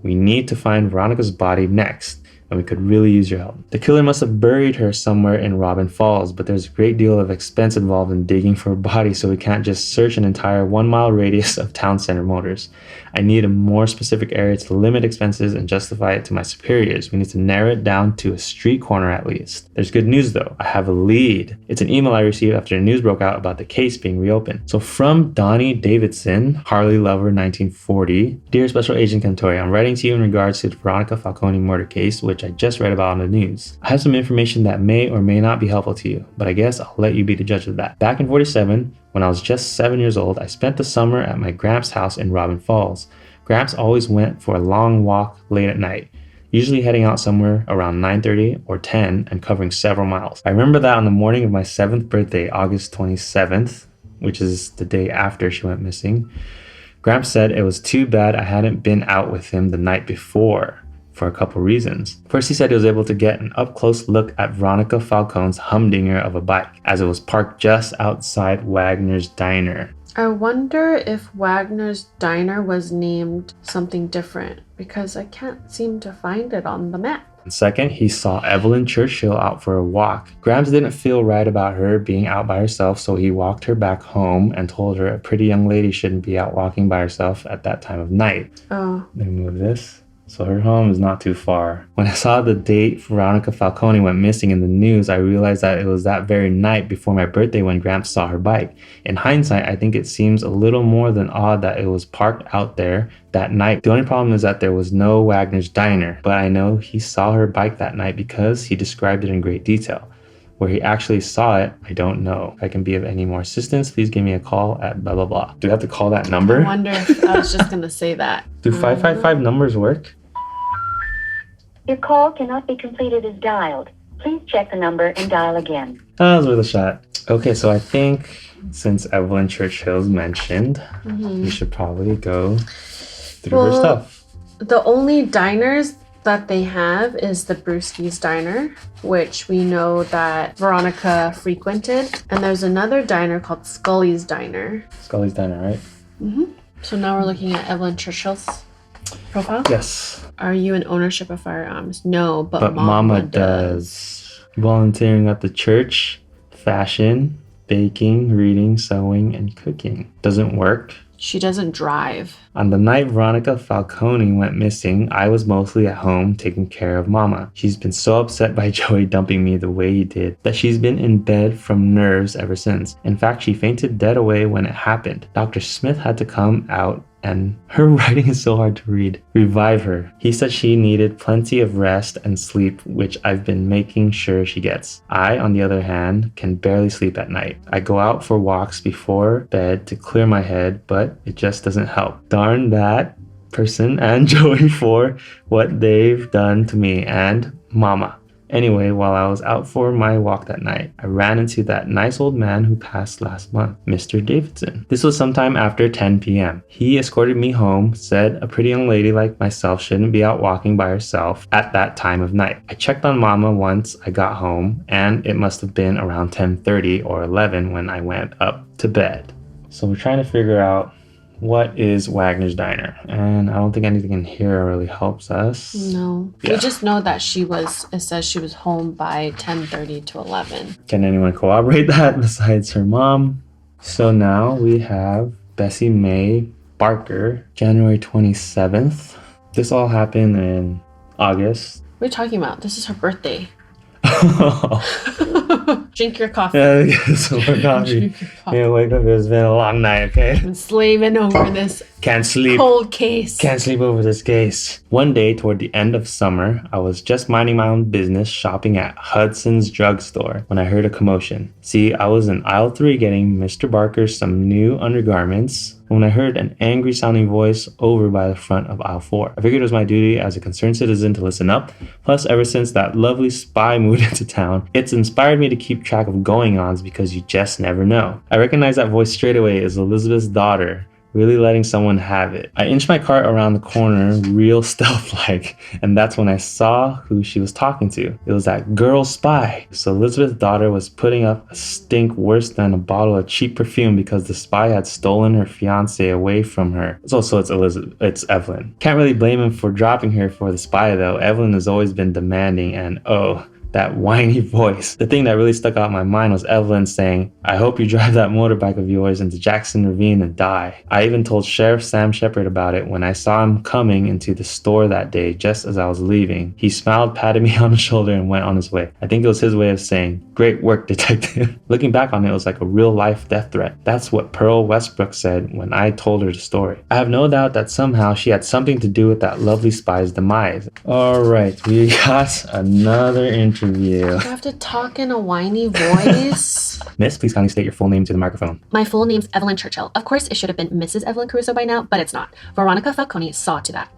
We need to find Veronica's body next, and we could really use your help. The killer must have buried her somewhere in Robin Falls, but there's a great deal of expense involved in digging for a body, so we can't just search an entire 1 mile radius of Town Center Motors. I need a more specific area to limit expenses and justify it to my superiors. We need to narrow it down to a street corner at least. There's good news though. I have a lead. It's an email I received after the news broke out about the case being reopened. So from Donnie Davidson, Harley Lover 1940, Dear Special Agent Cantori, I'm writing to you in regards to the Veronica Falcone murder case, which I just read about on the news. I have some information that may or may not be helpful to you, but I guess I'll let you be the judge of that. Back in 47, when I was just 7 years old, I spent the summer at my Gramps' house in Robin Falls. Gramps always went for a long walk late at night, usually heading out somewhere around 9:30 or 10 and covering several miles. I remember that on the morning of my 7th birthday, August 27th, which is the day after she went missing, Gramps said it was too bad I hadn't been out with him the night before, for a couple reasons. First, he said he was able to get an up-close look at Veronica Falcone's humdinger of a bike, as it was parked just outside Wagner's Diner. I wonder if Wagner's Diner was named something different, because I can't seem to find it on the map. And second, he saw Evelyn Churchill out for a walk. Gramps didn't feel right about her being out by herself, so he walked her back home and told her a pretty young lady shouldn't be out walking by herself at that time of night. Oh. Let me move this. So her home is not too far. When I saw the date Veronica Falcone went missing in the news, I realized that it was that very night before my birthday when Gramps saw her bike. In hindsight, I think it seems a little more than odd that it was parked out there that night. The only problem is that there was no Wagner's Diner, but I know he saw her bike that night because he described it in great detail. Where he actually saw it, I don't know. If I can be of any more assistance, please give me a call at blah, blah, blah. Do I have to call that number? I wonder if I was just going to say that. Do 555 numbers work? Your call cannot be completed as dialed. Please check the number and dial again. That was worth a shot. Okay, so I think since Evelyn Churchill's mentioned, we should probably go through her stuff. The only diners that they have is the Brewski's Diner, which we know that Veronica frequented. And there's another diner called Scully's Diner. Scully's Diner, right? So now we're looking at Evelyn Churchill's profile? Yes. Are you in ownership of firearms? No, but Mama does. Volunteering at the church, fashion, baking, reading, sewing, and cooking. Doesn't work. She doesn't drive. On the night Veronica Falcone went missing, I was mostly at home taking care of Mama. She's been so upset by Joey dumping me the way he did that she's been in bed from nerves ever since. In fact, she fainted dead away when it happened. Dr. Smith had to come out, and her writing is so hard to read, revive her. He said she needed plenty of rest and sleep, which I've been making sure she gets. I, on the other hand, can barely sleep at night. I go out for walks before bed to clear my head, but it just doesn't help. Darn that person and Joey for what they've done to me and Mama. Anyway, while I was out for my walk that night, I ran into that nice old man who passed last month, Mr. Davidson. This was sometime after 10 p.m. He escorted me home, said a pretty young lady like myself shouldn't be out walking by herself at that time of night. I checked on Mama once I got home, and it must have been around 10:30 or 11 when I went up to bed. So we're trying to figure out what is Wagner's Diner, and I don't think anything in here really helps us. No. Yeah. We just know that it says she was home by 10:30 to 11. Can anyone corroborate that besides her mom? So now we have Bessie Mae Barker, January 27th. This all happened in August. What are you talking about? This is her birthday. Drink your coffee. Yeah, get some more coffee. Drink your coffee. Yeah, wake up. It's been a long night, okay? I'm slaving over this Can't sleep. cold case. Can't sleep over this case. One day toward the end of summer, I was just minding my own business shopping at Hudson's drugstore when I heard a commotion. See, I was in aisle 3 getting Mr. Barker some new undergarments when I heard an angry sounding voice over by the front of aisle 4. I figured it was my duty as a concerned citizen to listen up. Plus, ever since that lovely spy moved into town, it's inspired me to keep track of going-ons because you just never know. I recognized that voice straight away as Elizabeth's daughter, really letting someone have it. I inched my cart around the corner real stealth-like, and that's when I saw who she was talking to. It was that girl spy. So Elizabeth's daughter was putting up a stink worse than a bottle of cheap perfume because the spy had stolen her fiance away from her. It's Evelyn. Can't really blame him for dropping her for the spy though. Evelyn has always been demanding and that whiny voice. The thing that really stuck out in my mind was Evelyn saying, I hope you drive that motorbike of yours into Jackson Ravine and die. I even told Sheriff Sam Shepard about it when I saw him coming into the store that day just as I was leaving. He smiled, patted me on the shoulder, and went on his way. I think it was his way of saying, great work, detective. Looking back on it, it was like a real life death threat. That's what Pearl Westbrook said when I told her the story. I have no doubt that somehow she had something to do with that lovely spy's demise. Alright, we got another interview. You have to talk in a whiny voice. Miss, please kindly state your full name to the microphone. My full name's Evelyn Churchill. Of course, it should have been Mrs. Evelyn Caruso by now, but it's not. Veronica Falcone saw to that.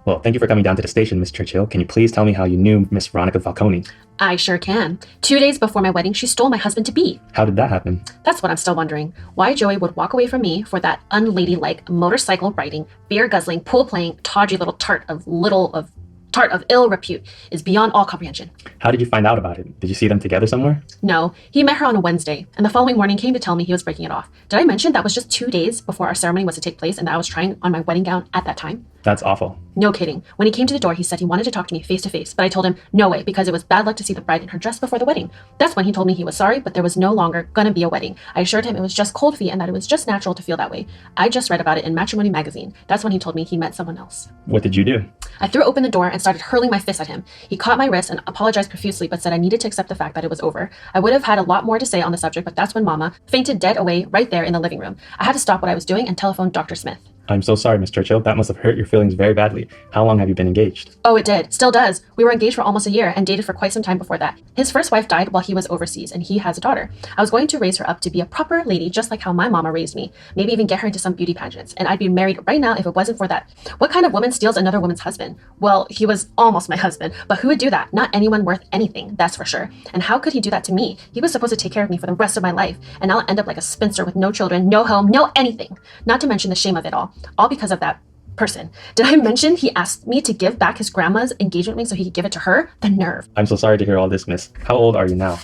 Well, thank you for coming down to the station, Miss Churchill. Can you please tell me how you knew Miss Veronica Falcone? I sure can. 2 days before my wedding, she stole my husband-to-be. How did that happen? That's what I'm still wondering. Why Joey would walk away from me for that unladylike, motorcycle riding, beer guzzling, pool playing, tawdry little tart of ill repute is beyond all comprehension. How did you find out about it? Did you see them together somewhere? No, he met her on a Wednesday, and the following morning came to tell me he was breaking it off. Did I mention that was just 2 days before our ceremony was to take place and that I was trying on my wedding gown at that time? That's awful. No kidding. When he came to the door, he said he wanted to talk to me face to face, but I told him no way because it was bad luck to see the bride in her dress before the wedding. That's when he told me he was sorry, but there was no longer gonna be a wedding. I assured him it was just cold feet and that it was just natural to feel that way. I just read about it in Matrimony magazine. That's when he told me he met someone else. What did you do? I threw open the door and started hurling my fist at him. He caught my wrist and apologized profusely, but said I needed to accept the fact that it was over. I would have had a lot more to say on the subject, but that's when Mama fainted dead away right there in the living room. I had to stop what I was doing and telephone Dr. Smith. I'm so sorry, Miss Churchill. That must have hurt your feelings very badly. How long have you been engaged? Oh, it did. Still does. We were engaged for almost a year and dated for quite some time before that. His first wife died while he was overseas, and he has a daughter. I was going to raise her up to be a proper lady, just like how my mama raised me. Maybe even get her into some beauty pageants. And I'd be married right now if it wasn't for that. What kind of woman steals another woman's husband? Well, he was almost my husband, but who would do that? Not anyone worth anything, that's for sure. And how could he do that to me? He was supposed to take care of me for the rest of my life, and I'll end up like a spinster with no children, no home, no anything. Not to mention the shame of it all because of that person. Did I mention he asked me to give back his grandma's engagement ring so he could give it to her? The nerve. I'm so sorry to hear all this, miss. How old are you now?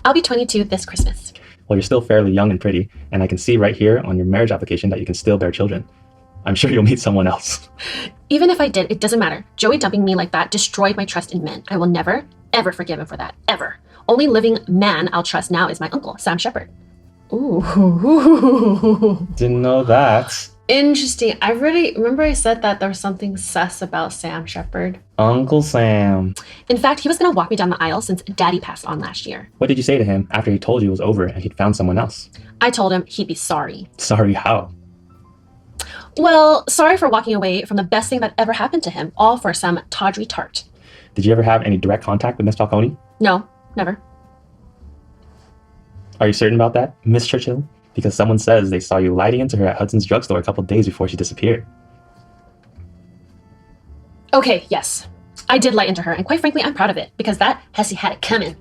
I'll be 22 this Christmas. Well, you're still fairly young and pretty, and I can see right here on your marriage application that you can still bear children. I'm sure you'll meet someone else. Even if I did, it doesn't matter. Joey dumping me like that destroyed my trust in men. I will never, ever forgive him for that. Ever. Only living man I'll trust now is my uncle, Sam Shepard. Ooh. Didn't know that. Interesting. I really remember I said that there was something sus about Sam Shepard. Uncle Sam. In fact, he was going to walk me down the aisle since Daddy passed on last year. What did you say to him after he told you it was over and he'd found someone else? I told him he'd be sorry. Sorry how? Well, sorry for walking away from the best thing that ever happened to him, all for some tawdry tart. Did you ever have any direct contact with Miss Falcone? No, never. Are you certain about that, Miss Churchill? Because someone says they saw you lighting into her at Hudson's drugstore a couple days before she disappeared. Okay, yes. I did light into her, and quite frankly, I'm proud of it, because that Hessie had it coming.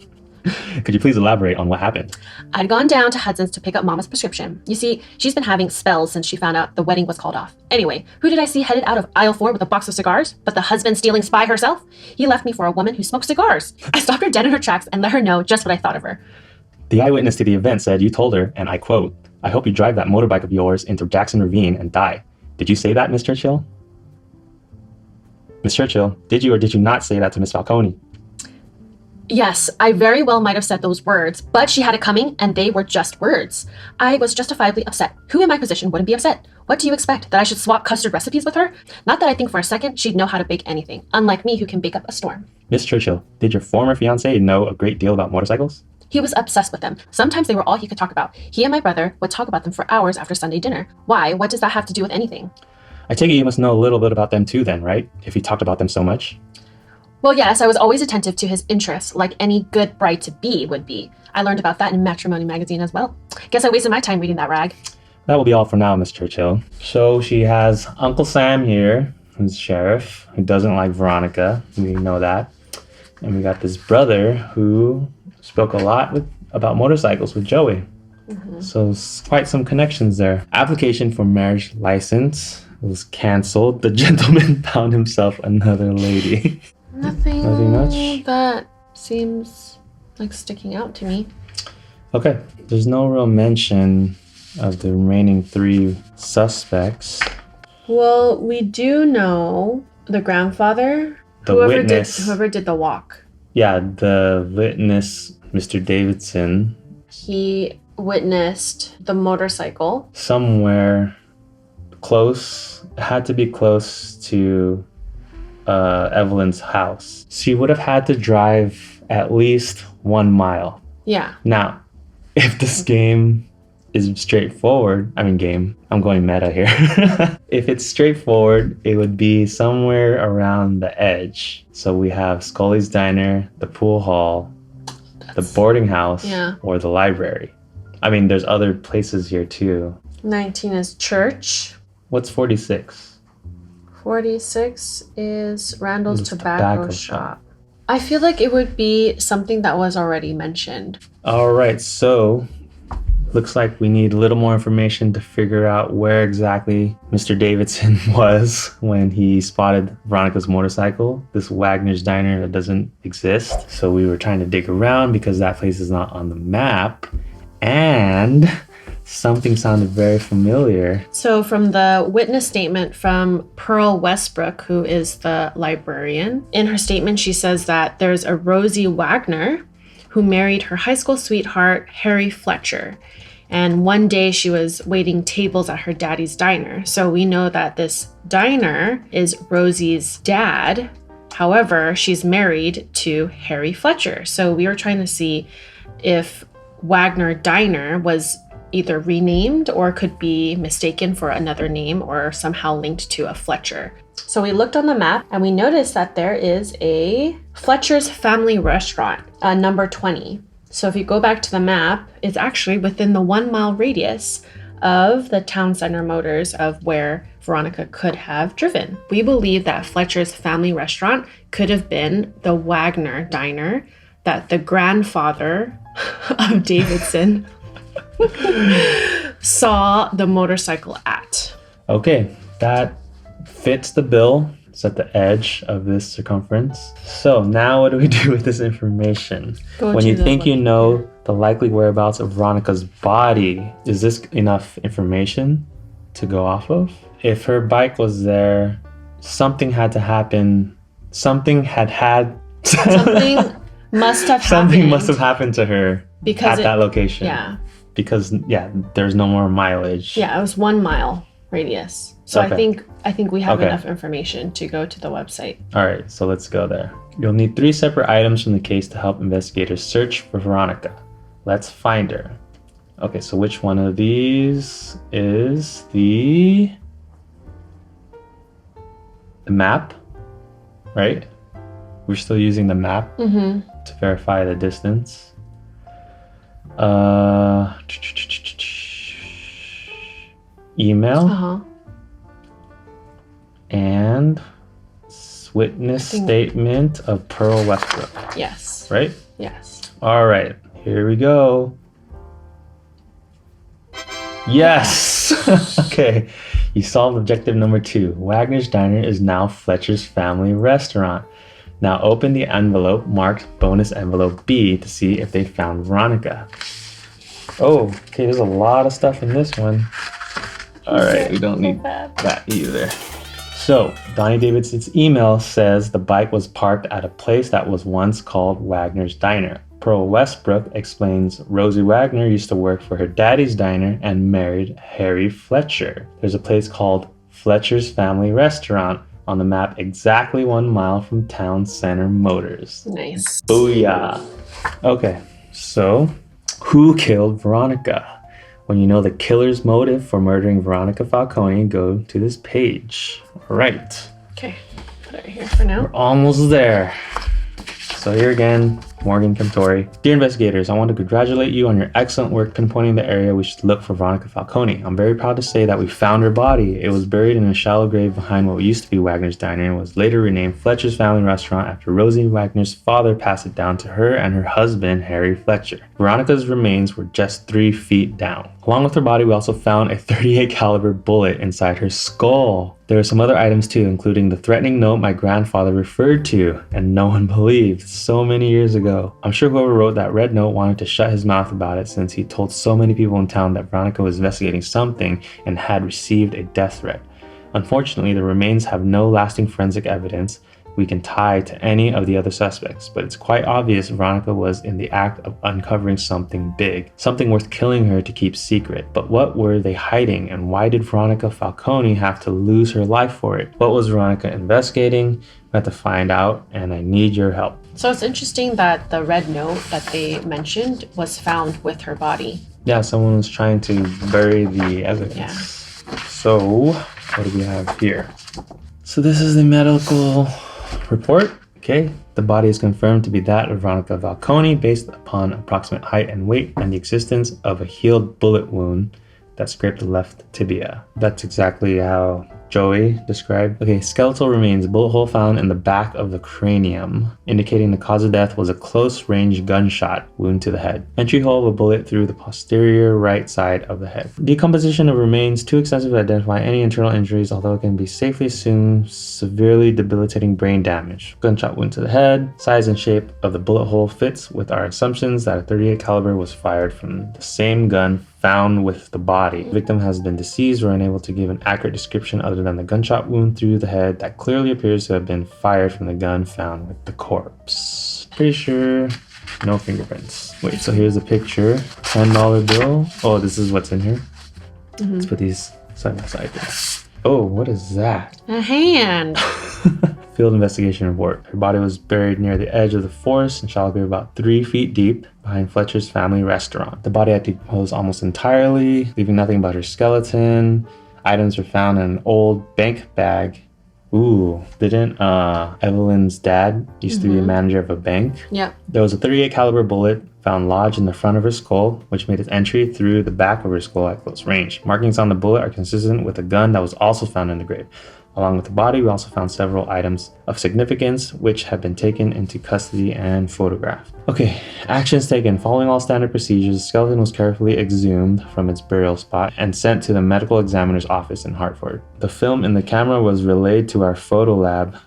Could you please elaborate on what happened? I'd gone down to Hudson's to pick up Mama's prescription. You see, she's been having spells since she found out the wedding was called off. Anyway, who did I see headed out of aisle 4 with a box of cigars? But the husband-stealing spy herself? He left me for a woman who smokes cigars. I stopped her dead in her tracks and let her know just what I thought of her. The eyewitness to the event said you told her, and I quote, I hope you drive that motorbike of yours into Jackson Ravine and die. Did you say that, Miss Churchill? Miss Churchill, did you or did you not say that to Miss Falcone? Yes, I very well might have said those words, but she had it coming, and they were just words. I was justifiably upset. Who in my position wouldn't be upset? What do you expect? That I should swap custard recipes with her? Not that I think for a second she'd know how to bake anything, unlike me who can bake up a storm. Miss Churchill, did your former fiancé know a great deal about motorcycles? He was obsessed with them. Sometimes they were all he could talk about. He and my brother would talk about them for hours after Sunday dinner. Why? What does that have to do with anything? I take it you must know a little bit about them too then, right? If he talked about them so much. Well, yes, I was always attentive to his interests, like any good bride-to-be would be. I learned about that in Matrimony magazine as well. Guess I wasted my time reading that rag. That will be all for now, Miss Churchill. So she has Uncle Sam here, who's sheriff, who doesn't like Veronica. We know that. And we got this brother who spoke a lot about motorcycles with Joey. So quite some connections there. Application for marriage license was canceled. The gentleman found himself another lady. Nothing much. that seems like sticking out to me. Okay, there's no real mention of the remaining 3 suspects. Well, we do know the grandfather, The whoever witness. whoever did the walk. Yeah, the witness, Mr. Davidson, He witnessed the motorcycle. somewhere close, had to be close to Evelyn's house. She would have had to drive at least 1 mile. Yeah. Now, if this game is straightforward, I'm going meta here. If it's straightforward, it would be somewhere around the edge. So we have Scully's Diner, the pool hall, the boarding house, Yeah. or the library. There's other places here too. 19 is church. What's 46? 46 is Randall's It's tobacco shop. I feel like it would be something that was already mentioned. All right, so looks like we need a little more information to figure out where exactly Mr. Davidson was when he spotted Veronica's motorcycle, this Wagner's Diner that doesn't exist. So we were trying to dig around because that place is not on the map, and something sounded very familiar. So from the witness statement from Pearl Westbrook, who is the librarian, in her statement she says that there's a Rosie Wagner who married her high school sweetheart, Harry Fletcher. And one day she was waiting tables at her daddy's diner. So we know that this diner is Rosie's dad. However, she's married to Harry Fletcher. So we were trying to see if Wagner Diner was either renamed or could be mistaken for another name or somehow linked to a Fletcher. So we looked on the map and we noticed that there is a Fletcher's Family Restaurant, number 20. So if you go back to the map, it's actually within the 1 mile radius of the town center motors of where Veronica could have driven. We believe that Fletcher's Family Restaurant could have been the Wagner Diner that the grandfather of Davidson saw the motorcycle at. Okay, that fits the bill. It's at the edge of this circumference. So now what do we do with this information? When you think you know the likely whereabouts of Veronica's body, is this enough information to go off of? If her bike was there, something had to happen. Something must have happened. Something must have happened to her at that location. Yeah. Because there's no more mileage. Yeah, it was 1 mile radius. So Okay. I think we have enough information to go to the website. All right, so let's go there. You'll need 3 separate items from the case to help investigators search for Veronica. Let's find her. Okay, so which one of these is the map, right? We're still using the map to verify the distance. Email and witness statement of Pearl Westbrook. Yes. Right? Yes. All right, here we go. Yes! Okay, you solved objective number 2. Wagner's Diner is now Fletcher's Family Restaurant. Now open the envelope marked bonus envelope B to see if they found Veronica. Oh, okay, there's a lot of stuff in this one. All right, we don't need that either. So, Donnie Davidson's email says the bike was parked at a place that was once called Wagner's Diner. Pearl Westbrook explains Rosie Wagner used to work for her daddy's diner and married Harry Fletcher. There's a place called Fletcher's Family Restaurant on the map exactly 1 mile from Town Center Motors. Nice. Booyah. Okay, So, who killed Veronica? When you know the killer's motive for murdering Veronica Falcone, go to this page. All right. Okay, put it here for now. We're almost there. So here again, Morgan Cantori. Dear investigators, I want to congratulate you on your excellent work pinpointing the area we should look for Veronica Falcone. I'm very proud to say that we found her body. It was buried in a shallow grave behind what used to be Wagner's Diner and was later renamed Fletcher's Family Restaurant after Rosie Wagner's father passed it down to her and her husband, Harry Fletcher. Veronica's remains were just 3 feet down. Along with her body, we also found a .38 caliber bullet inside her skull. There are some other items too, including the threatening note my grandfather referred to and no one believed so many years ago. I'm sure whoever wrote that red note wanted to shut his mouth about it since he told so many people in town that Veronica was investigating something and had received a death threat. Unfortunately, the remains have no lasting forensic evidence we can tie to any of the other suspects, but it's quite obvious Veronica was in the act of uncovering something big, something worth killing her to keep secret. But what were they hiding, and why did Veronica Falcone have to lose her life for it? What was Veronica investigating? We have to find out, and I need your help. So it's interesting that the red note that they mentioned was found with her body. Yeah, someone was trying to bury the evidence. Yeah. So, what do we have here? So this is the medical report. Okay, the body is confirmed to be that of Veronica Falcone based upon approximate height and weight and the existence of a healed bullet wound that scraped the left tibia. That's exactly how Joey described. Okay, skeletal remains, bullet hole found in the back of the cranium, indicating the cause of death was a close-range gunshot wound to the head. Entry hole of a bullet through the posterior right side of the head. Decomposition of remains too extensive to identify any internal injuries, although it can be safely assumed severely debilitating brain damage. Gunshot wound to the head. Size and shape of the bullet hole fits with our assumptions that a .38 caliber was fired from the same gun found with the body. The victim has been deceased or unable to give an accurate description other than the gunshot wound through the head that clearly appears to have been fired from the gun found with the corpse. Pretty sure no fingerprints. Wait, so here's a picture. $10 bill. Oh, this is what's in here. Let's put these side by side there. Oh, what is that? A hand. Field investigation report. Her body was buried near the edge of the forest in shallow grave about 3 feet deep behind Fletcher's Family Restaurant. The body had decomposed almost entirely, leaving nothing but her skeleton. Items were found in an old bank bag. Ooh, didn't Evelyn's dad used to be a manager of a bank? Yep. There was a .38 caliber bullet found lodged in the front of her skull, which made its entry through the back of her skull at close range. Markings on the bullet are consistent with a gun that was also found in the grave. Along with the body, we also found several items of significance which have been taken into custody and photographed. Okay, actions taken. Following all standard procedures, the skeleton was carefully exhumed from its burial spot and sent to the medical examiner's office in Hartford. The film in the camera was relayed to our photo lab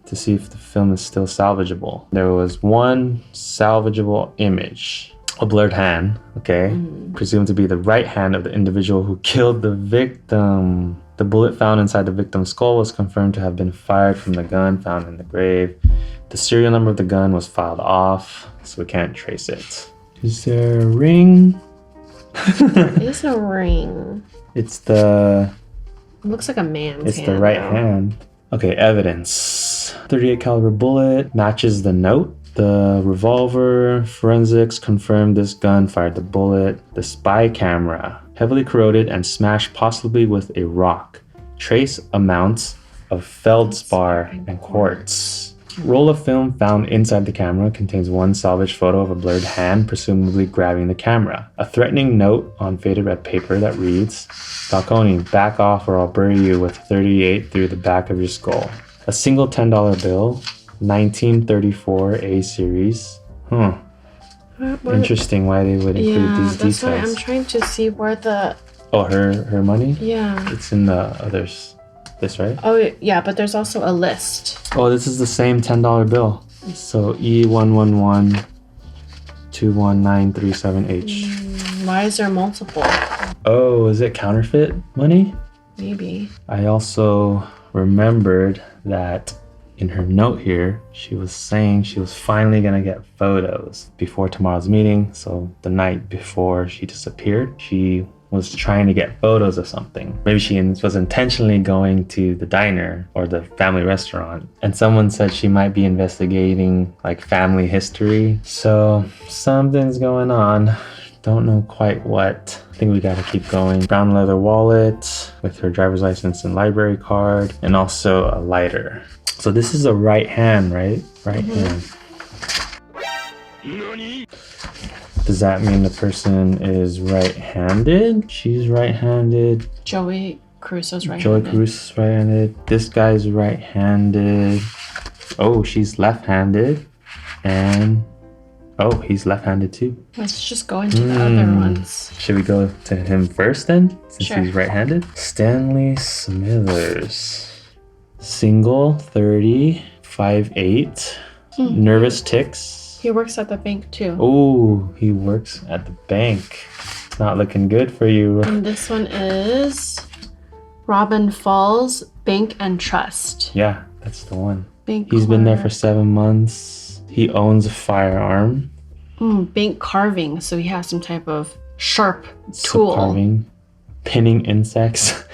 to see if the film is still salvageable. There was one salvageable image. A blurred hand, okay, presumed to be the right hand of the individual who killed the victim. The bullet found inside the victim's skull was confirmed to have been fired from the gun found in the grave. The serial number of the gun was filed off, so we can't trace it. Is there a ring? It's a ring. It's the... It looks like a man's It's hand. the right though. hand. Okay, evidence. .38 caliber bullet matches the note. The revolver, forensics confirmed this gun fired the bullet. The spy camera, heavily corroded and smashed possibly with a rock. Trace amounts of feldspar and quartz. Roll of film found inside the camera contains one salvaged photo of a blurred hand, presumably grabbing the camera. A threatening note on faded red paper that reads, "Falcone, back off or I'll bury you with 38 through the back of your skull." A single $10 bill, 1934 A series. What- Interesting why they would include Yeah, these that's why I'm details. trying to see where the... Oh, her money? Yeah. It's in the others. This, right? Oh, yeah, but there's also a list. Oh, this is the same $10 bill. So E11121937H. Why is there multiple? Oh, is it counterfeit money? Maybe. I also remembered that in her note here, she was saying she was finally gonna get photos before tomorrow's meeting. So the night before she disappeared, she was trying to get photos of something. Maybe she was intentionally going to the diner or the family restaurant. And someone said she might be investigating like family history. So something's going on. Don't know quite what. I think we gotta keep going. Brown leather wallet with her driver's license and library card, and also a lighter. So this is a right hand, right? Right hand. Does that mean the person is right-handed? She's right-handed. Joey Crusoe's right-handed. Joey Crusoe's right-handed. This guy's right-handed. Oh, she's left-handed. And oh, he's left-handed too. Let's just go into the other ones. Should we go to him first then? Since Sure. he's right-handed? Stanley Smithers. Single, 30, 5'8". Nervous tics. He works at the bank too. Oh, he works at the bank. Not looking good for you. And this one is Robin Falls Bank and Trust. Yeah, that's the one. Bank He's been there for clerk. 7 months. He owns a firearm. Bank carving. So he has some type of sharp tool. Carving, pinning insects.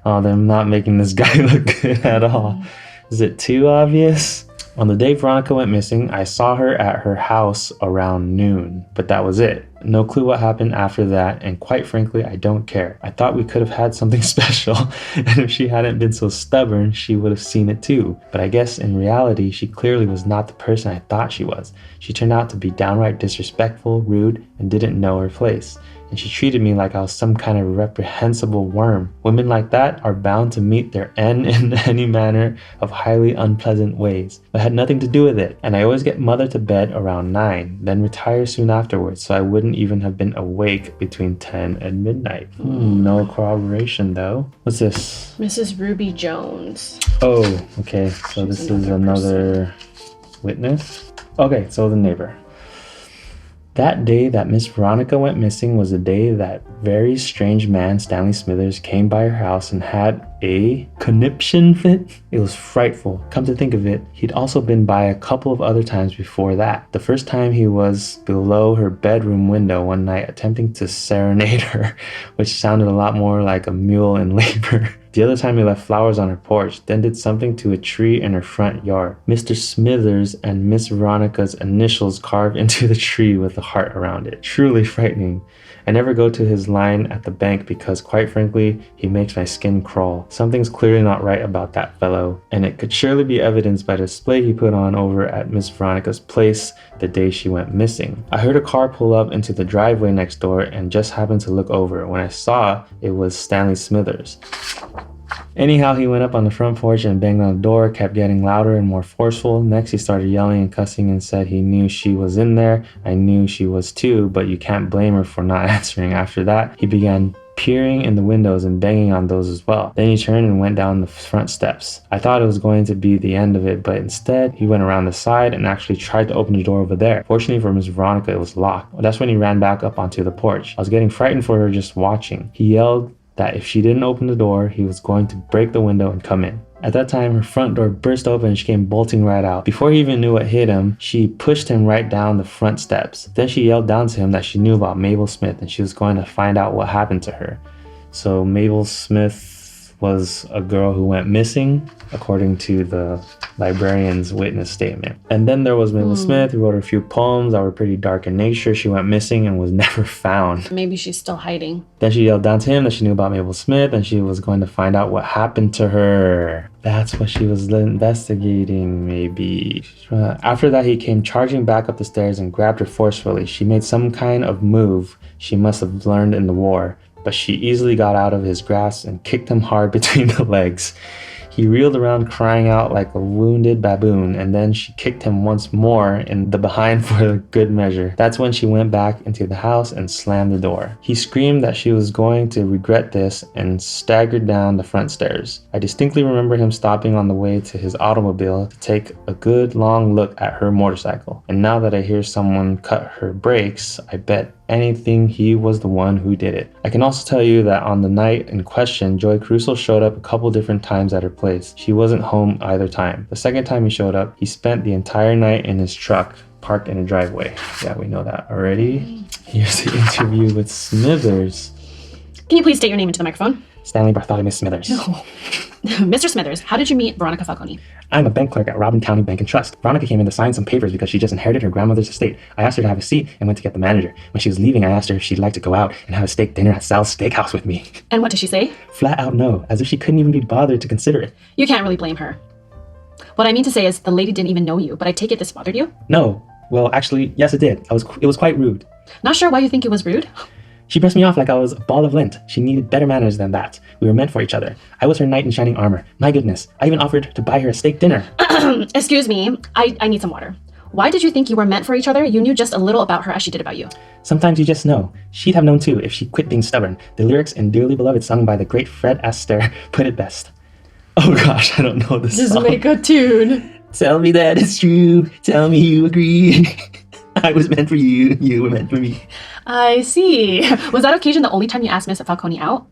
Oh, they're not making this guy look good at all. Is it too obvious? On the day Veronica went missing, I saw her at her house around noon, but that was it. No clue what happened after that, and quite frankly, I don't care. I thought we could have had something special, and if she hadn't been so stubborn, she would have seen it too. But I guess in reality, she clearly was not the person I thought she was. She turned out to be downright disrespectful, rude, and didn't know her place. And she treated me like I was some kind of reprehensible worm. Women like that are bound to meet their end in any manner of highly unpleasant ways. But I had nothing to do with it, and I always get mother to bed around 9, then retire soon afterwards, so I wouldn't even have been awake between 10 and midnight. No corroboration though. What's this? Mrs. Ruby Jones. Oh, okay, so She's this is another another witness. Okay, so the neighbor. That day that Miss Veronica went missing was the day that very strange man, Stanley Smithers, came by her house and had a conniption fit. It was frightful. Come to think of it, he'd also been by a couple of other times before that. The first time he was below her bedroom window one night attempting to serenade her, which sounded a lot more like a mule in labor. The other time he left flowers on her porch, then did something to a tree in her front yard. Mr. Smithers and Miss Veronica's initials carved into the tree with a heart around it. Truly frightening. I never go to his line at the bank because, quite frankly, he makes my skin crawl. Something's clearly not right about that fellow, and it could surely be evidenced by the display he put on over at Miss Veronica's place the day she went missing. I heard a car pull up into the driveway next door and just happened to look over. When I saw, it was Stanley Smithers. Anyhow, he went up on the front porch and banged on the door, kept getting louder and more forceful. Next, he started yelling and cussing and said he knew she was in there. I knew she was too, but you can't blame her for not answering. After that, he began peering in the windows and banging on those as well. Then he turned and went down the front steps. I thought it was going to be the end of it, but instead, he went around the side and actually tried to open the door over there. Fortunately for Miss Veronica, it was locked. That's when he ran back up onto the porch. I was getting frightened for her just watching. He yelled that if she didn't open the door, he was going to break the window and come in. At that time, her front door burst open and she came bolting right out. Before he even knew what hit him, she pushed him right down the front steps. Then she yelled down to him that she knew about Mabel Smith and she was going to find out what happened to her. So Mabel Smith was a girl who went missing, according to the librarian's witness statement. And then there was Mabel Smith, who wrote a few poems that were pretty dark in nature. She went missing and was never found. Maybe she's still hiding. Then she yelled down to him that she knew about Mabel Smith and she was going to find out what happened to her. That's what she was investigating, maybe. After that, he came charging back up the stairs and grabbed her forcefully. She made some kind of move she must have learned in the war, but she easily got out of his grasp and kicked him hard between the legs. He reeled around crying out like a wounded baboon, and then she kicked him once more in the behind for good measure. That's when she went back into the house and slammed the door. He screamed that she was going to regret this and staggered down the front stairs. I distinctly remember him stopping on the way to his automobile to take a good long look at her motorcycle. And now that I hear someone cut her brakes, I bet anything he was the one who did it. I can also tell you that on the night in question, Joy Crusoe showed up a couple different times at her place. She wasn't home either time. The second time he showed up, he spent the entire night in his truck, parked in a driveway. Yeah, we know that already. Here's the interview with Smithers. Can you please state your name into the microphone? Stanley Bartholomew Smithers. Mr. Smithers, how did you meet Veronica Falcone? I'm a bank clerk at Robin County Bank and Trust. Veronica came in to sign some papers because she just inherited her grandmother's estate. I asked her to have a seat and went to get the manager. When she was leaving, I asked her if she'd like to go out and have a steak dinner at Sal's Steakhouse with me. And what did she say? Flat out no, as if she couldn't even be bothered to consider it. You can't really blame her. What I mean to say is the lady didn't even know you, but I take it this bothered you? No. Well, actually, yes it did. It was quite rude. Not sure why you think it was rude? She pressed me off like I was a ball of lint. She needed better manners than that. We were meant for each other. I was her knight in shining armor. My goodness, I even offered to buy her a steak dinner. Excuse me, I need some water. Why did you think you were meant for each other? You knew just a little about her as she did about you. Sometimes you just know. She'd have known too if she quit being stubborn. The lyrics in Dearly Beloved sung by the great Fred Astaire put it best. Oh gosh, I don't know this Just song. make a tune. Tell me that it's true. Tell me you agree. I was meant for you. You were meant for me. I see. Was that occasion the only time you asked Miss Falcone out?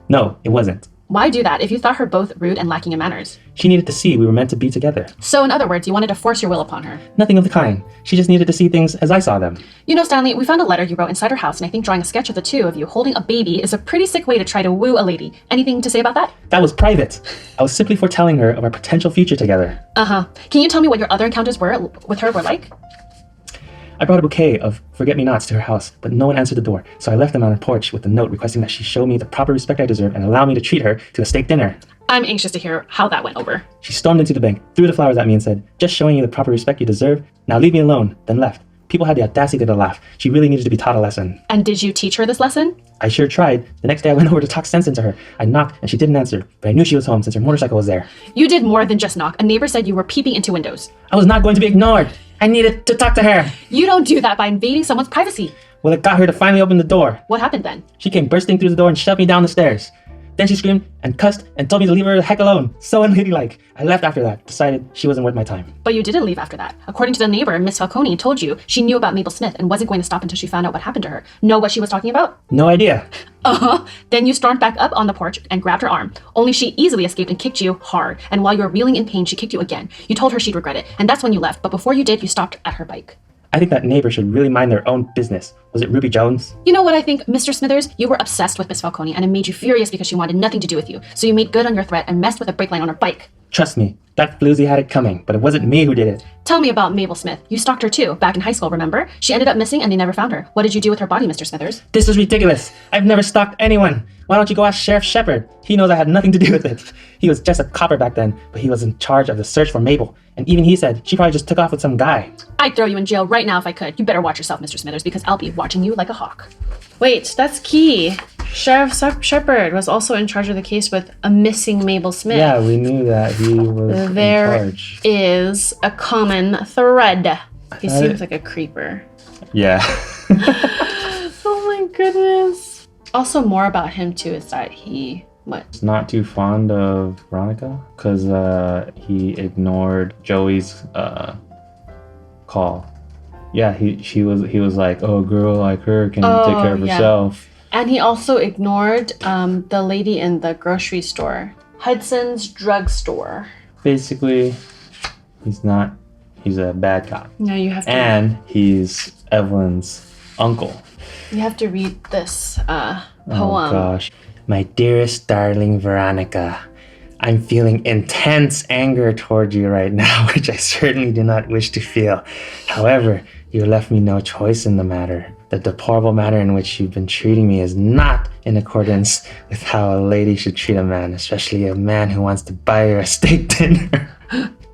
No, it wasn't. Why do that if you thought her both rude and lacking in manners? She needed to see we were meant to be together. So in other words, you wanted to force your will upon her. Nothing of the kind. She just needed to see things as I saw them. You know, Stanley, we found a letter you wrote inside her house, and I think drawing a sketch of the two of you holding a baby is a pretty sick way to try to woo a lady. Anything to say about that? That was private. I was simply foretelling her of our potential future together. Uh-huh. Can you tell me what your other encounters with her were like? I brought a bouquet of forget-me-nots to her house, but no one answered the door, so I left them on her porch with a note requesting that she show me the proper respect I deserve and allow me to treat her to a steak dinner. I'm anxious to hear how that went over. She stormed into the bank, threw the flowers at me and said, "Just showing you the proper respect you deserve. Now leave me alone," then left. People had the audacity to laugh. She really needed to be taught a lesson. And did you teach her this lesson? I sure tried. The next day I went over to talk sense into her. I knocked and she didn't answer, but I knew she was home since her motorcycle was there. You did more than just knock. A neighbor said you were peeping into windows. I was not going to be ignored. I needed to talk to her. You don't do that by invading someone's privacy. Well, it got her to finally open the door. What happened then? She came bursting through the door and shoved me down the stairs. Then she screamed and cussed and told me to leave her the heck alone. So unladylike. I left after that, decided she wasn't worth my time. But you didn't leave after that. According to the neighbor, Miss Falcone told you she knew about Mabel Smith and wasn't going to stop until she found out what happened to her. Know what she was talking about? No idea. Uh-huh. Then you stormed back up on the porch and grabbed her arm. Only she easily escaped and kicked you hard. And while you were reeling in pain, she kicked you again. You told her she'd regret it. And that's when you left. But before you did, you stopped at her bike. I think that neighbor should really mind their own business. Was it Ruby Jones? You know what I think, Mr. Smithers? You were obsessed with Miss Falcone and it made you furious because she wanted nothing to do with you. So you made good on your threat and messed with a brake line on her bike. Trust me, that floozy had it coming, but it wasn't me who did it. Tell me about Mabel Smith. You stalked her too, back in high school, remember? She ended up missing and they never found her. What did you do with her body, Mr. Smithers? This is ridiculous. I've never stalked anyone. Why don't you go ask Sheriff Shepard? He knows I had nothing to do with it. He was just a copper back then, but he was in charge of the search for Mabel. And even he said she probably just took off with some guy. I'd throw you in jail right now if I could. You better watch yourself, Mr. Smithers, because I'll be watching you like a hawk. Wait, that's key. Sheriff Shepard was also in charge of the case with a missing Mabel Smith. Yeah, we knew that he was There in charge. is a common thread. He seems like a creeper. Yeah. Oh my goodness. Also, more about him too is that he He's not too fond of Veronica because he ignored Joey's call. Yeah, he was like, "Oh, a girl like her can take care of herself." And he also ignored the lady in the grocery store, Hudson's drugstore. Basically, he's a bad cop. No, you have to. And he's Evelyn's uncle. You have to read this poem. Oh gosh. My dearest darling Veronica, I'm feeling intense anger toward you right now, which I certainly do not wish to feel. However, you left me no choice in the matter. The deplorable manner in which you've been treating me is not in accordance with how a lady should treat a man, especially a man who wants to buy her a steak dinner.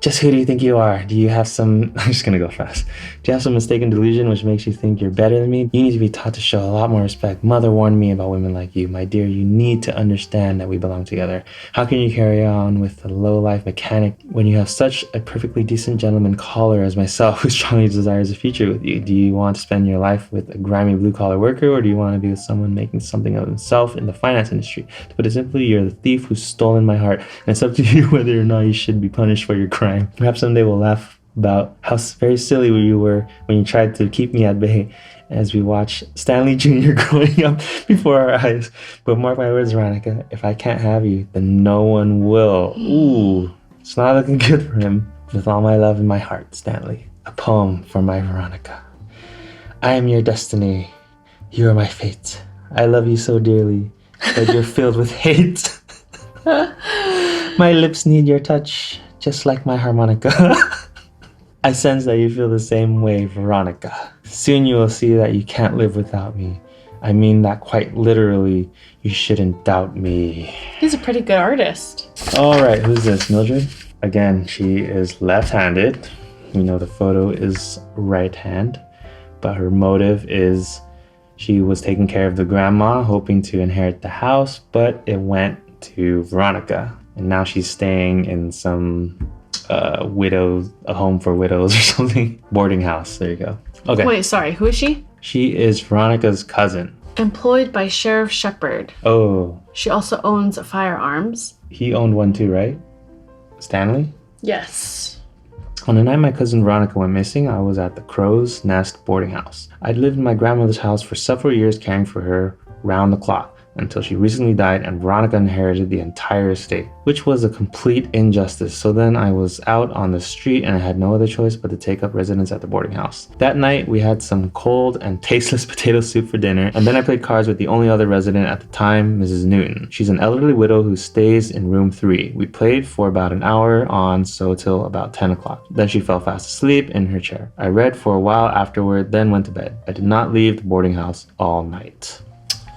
Just who do you think you are? Do you have some... I'm just gonna go fast. Do you have some mistaken delusion which makes you think you're better than me? You need to be taught to show a lot more respect. Mother warned me about women like you. My dear, you need to understand that we belong together. How can you carry on with a low-life mechanic when you have such a perfectly decent gentleman caller as myself who strongly desires a future with you? Do you want to spend your life with a grimy blue-collar worker, or do you want to be with someone making something of himself in the finance industry? To put it simply, you're the thief who's stolen my heart, and it's up to you whether or not you should be punished for your crime. Perhaps someday we'll laugh about how very silly you were when you tried to keep me at bay as we watch Stanley Jr. growing up before our eyes. But mark my words, Veronica, if I can't have you, then no one will. Ooh, it's not looking good for him. With all my love in my heart, Stanley. A poem for my Veronica. I am your destiny. You are my fate. I love you so dearly. but you're filled with hate. My lips need your touch, just like my harmonica. I sense that you feel the same way, Veronica. Soon you will see that you can't live without me. I mean that quite literally. You shouldn't doubt me. He's a pretty good artist. All right, who's this? Mildred? Again, she is left-handed. We know the photo is right hand, but her motive is she was taking care of the grandma, hoping to inherit the house, but it went to Veronica. And now she's staying in some a home for widows or something. Boarding house, there you go. Okay. Wait, sorry, who is she? She is Veronica's cousin. Employed by Sheriff Shepard. Oh. She also owns firearms. He owned one too, right? Stanley? Yes. On the night my cousin Veronica went missing, I was at the Crow's Nest boarding house. I'd lived in my grandmother's house for several years, caring for her round the clock, until she recently died and Veronica inherited the entire estate, which was a complete injustice. So then I was out on the street and I had no other choice but to take up residence at the boarding house. That night we had some cold and tasteless potato soup for dinner, and then I played cards with the only other resident at the time, Mrs. Newton. She's an elderly widow who stays in room 3. We played for about an hour on, so till about 10 o'clock. Then she fell fast asleep in her chair. I read for a while afterward, then went to bed. I did not leave the boarding house all night.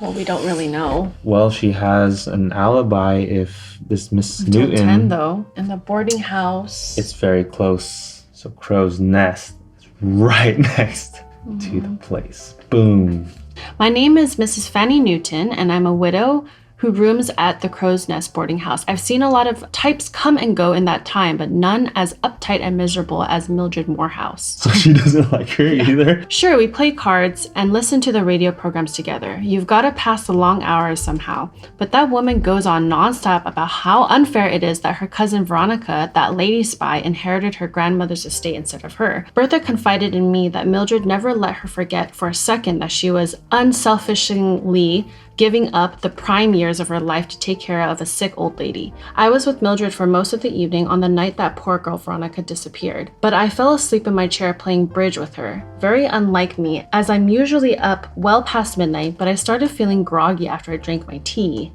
Well, we don't really know. Well, she has an alibi if this Miss Until Newton... 10, though. In the boarding house. It's very close. So Crow's Nest is right next to the place. Boom. My name is Mrs. Fanny Newton, and I'm a widow who rooms at the Crow's Nest boarding house. I've seen a lot of types come and go in that time, but none as uptight and miserable as Mildred Morehouse. So she doesn't like her either? Sure, we played cards and listened to the radio programs together. You've got to pass the long hours somehow. But that woman goes on nonstop about how unfair it is that her cousin Veronica, that lady spy, inherited her grandmother's estate instead of her. Bertha confided in me that Mildred never let her forget for a second that she was unselfishly giving up the prime years of her life to take care of a sick old lady. I was with Mildred for most of the evening on the night that poor girl Veronica disappeared, but I fell asleep in my chair playing bridge with her. Very unlike me, as I'm usually up well past midnight, but I started feeling groggy after I drank my tea.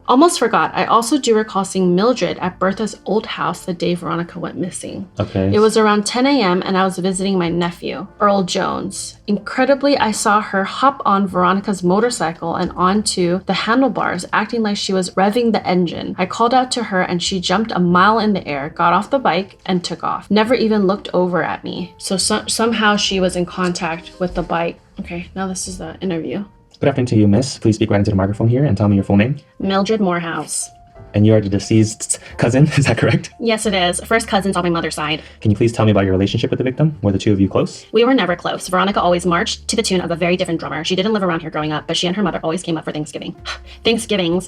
Almost forgot. I also do recall seeing Mildred at Bertha's old house the day Veronica went missing. Okay. It was around 10 a.m. and I was visiting my nephew, Earl Jones. Incredibly, I saw her hop on Veronica's motorcycle and onto the handlebars, acting like she was revving the engine. I called out to her and she jumped a mile in the air, got off the bike, and took off. Never even looked over at me. So somehow she was in contact with the bike. Okay, now this is the interview. Good afternoon to you, miss. Please speak right into the microphone here and tell me your full name. Mildred Morehouse. And you are the deceased's cousin, is that correct? Yes, it is. First cousins on my mother's side. Can you please tell me about your relationship with the victim? Were the two of you close? We were never close. Veronica always marched to the tune of a very different drummer. She didn't live around here growing up, but she and her mother always came up for Thanksgiving. Thanksgiving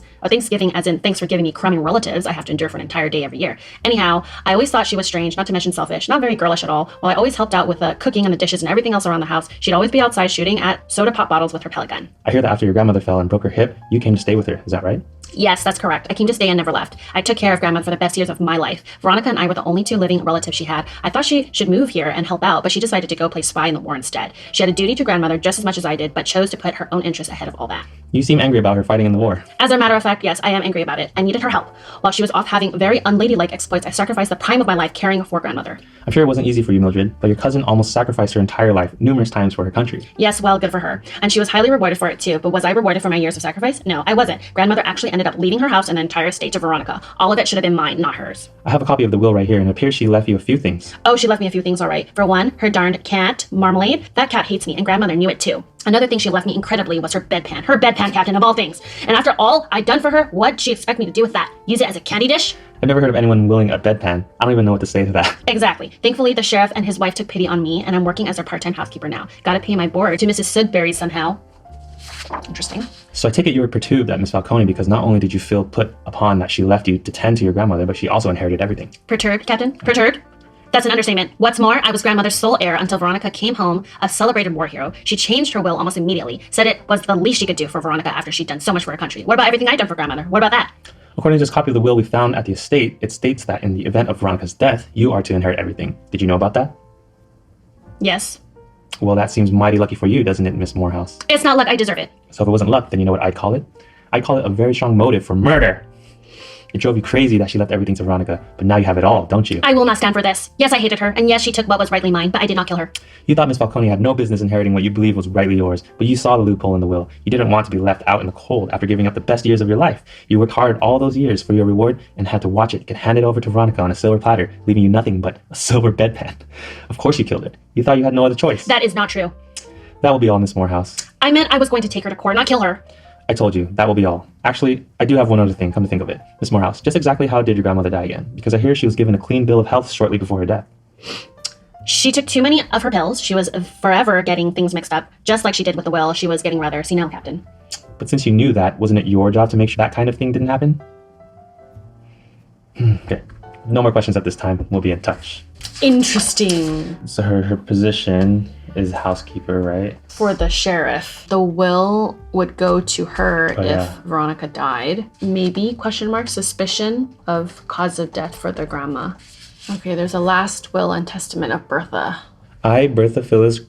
as in thanks for giving me crummy relatives I have to endure for an entire day every year. Anyhow, I always thought she was strange, not to mention selfish, not very girlish at all. While I always helped out with the cooking and the dishes and everything else around the house, she'd always be outside shooting at soda pop bottles with her pellet gun. I hear that after your grandmother fell and broke her hip, you came to stay with her, is that right? Yes, that's correct. I came to stay and never left. I took care of Grandma for the best years of my life. Veronica and I were the only two living relatives she had. I thought she should move here and help out, but she decided to go play spy in the war instead. She had a duty to Grandmother just as much as I did, but chose to put her own interests ahead of all that. You seem angry about her fighting in the war. As a matter of fact, yes, I am angry about it. I needed her help. While she was off having very unladylike exploits, I sacrificed the prime of my life caring for Grandmother. I'm sure it wasn't easy for you, Mildred, but your cousin almost sacrificed her entire life numerous times for her country. Yes, well, good for her. And she was highly rewarded for it too, but was I rewarded for my years of sacrifice? No, I wasn't. Grandmother actually ended up leaving her house and the entire estate to Veronica. All of it should have been mine, not hers. I have a copy of the will right here, and it appears she left you a few things. Oh, she left me a few things, all right. For one, her darned cat, Marmalade. That cat hates me, and Grandmother knew it too. Another thing she left me incredibly was her bedpan. Her bedpan, Captain, of all things. And after all I'd done for her, what'd she expect me to do with that? Use it as a candy dish? I've never heard of anyone willing a bedpan. I don't even know what to say to that. Exactly. Thankfully, the sheriff and his wife took pity on me, and I'm working as their part-time housekeeper now. Gotta pay my board to Mrs. Sudbury somehow. Interesting. So I take it you were perturbed at Miss Falcone because not only did you feel put upon that she left you to tend to your grandmother, but she also inherited everything. Perturbed, Captain? Perturbed? That's an understatement. What's more, I was Grandmother's sole heir until Veronica came home, a celebrated war hero. She changed her will almost immediately, said it was the least she could do for Veronica after she'd done so much for her country. What about everything I'd done for Grandmother? What about that? According to this copy of the will we found at the estate, it states that in the event of Veronica's death, you are to inherit everything. Did you know about that? Yes. Well, that seems mighty lucky for you, doesn't it, Miss Morehouse? It's not luck, I deserve it. So if it wasn't luck, then you know what I'd call it? I'd call it a very strong motive for murder. It drove you crazy that she left everything to Veronica, but now you have it all, don't you? I will not stand for this. Yes, I hated her, and yes, she took what was rightly mine, but I did not kill her. You thought Miss Falcone had no business inheriting what you believed was rightly yours, but you saw the loophole in the will. You didn't want to be left out in the cold after giving up the best years of your life. You worked hard all those years for your reward and had to watch it get handed over to Veronica on a silver platter, leaving you nothing but a silver bedpan. Of course you killed her. You thought you had no other choice. That is not true. That will be all, Miss Morehouse. I meant I was going to take her to court, not kill her. I told you, that will be all. Actually, I do have one other thing, come to think of it. Miss Morehouse, just exactly how did your grandmother die again? Because I hear she was given a clean bill of health shortly before her death. She took too many of her pills. She was forever getting things mixed up, just like she did with the will. She was getting rather senile, Captain. But since you knew that, wasn't it your job to make sure that kind of thing didn't happen? Okay, no more questions at this time. We'll be in touch. Interesting. So her position is housekeeper, right? For the sheriff, the will would go to her if Veronica died. Maybe, question mark, suspicion of cause of death for the grandma. Okay, there's a last will and testament of Bertha. I, Bertha Phyllis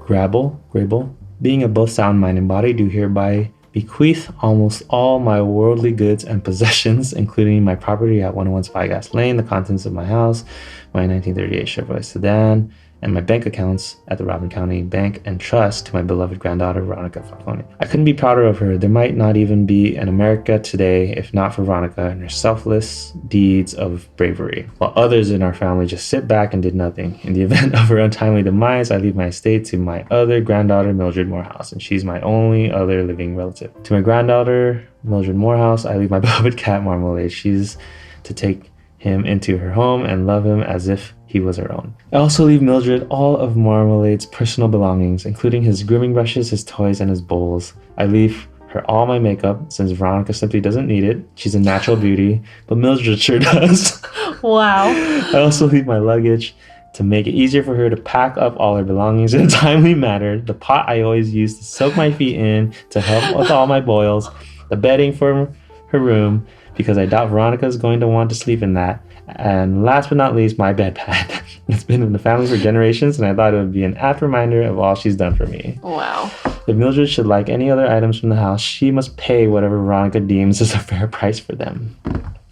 Grable, being of both sound mind and body, do hereby bequeath almost all my worldly goods and possessions, including my property at 101 Spyglass Lane, the contents of my house, my 1938 Chevrolet sedan, and my bank accounts at the Robbin County Bank and Trust to my beloved granddaughter, Veronica Falcone. I couldn't be prouder of her. There might not even be an America today if not for Veronica and her selfless deeds of bravery, while others in our family just sit back and did nothing. In the event of her untimely demise, I leave my estate to my other granddaughter, Mildred Morehouse, and she's my only other living relative. To my granddaughter, Mildred Morehouse, I leave my beloved cat, Marmalade. She's to take him into her home and love him as if he was her own. I also leave Mildred all of Marmalade's personal belongings, including his grooming brushes, his toys, and his bowls. I leave her all my makeup, since Veronica simply doesn't need it. She's a natural beauty, but Mildred sure does. Wow. I also leave my luggage to make it easier for her to pack up all her belongings in a timely manner. The pot I always use to soak my feet in to help with all my boils. The bedding for her room, because I doubt Veronica's going to want to sleep in that. And last but not least, my bedpan. It's been in the family for generations, and I thought it would be an apt reminder of all she's done for me. Wow. If Mildred should like any other items from the house, she must pay whatever Veronica deems is a fair price for them.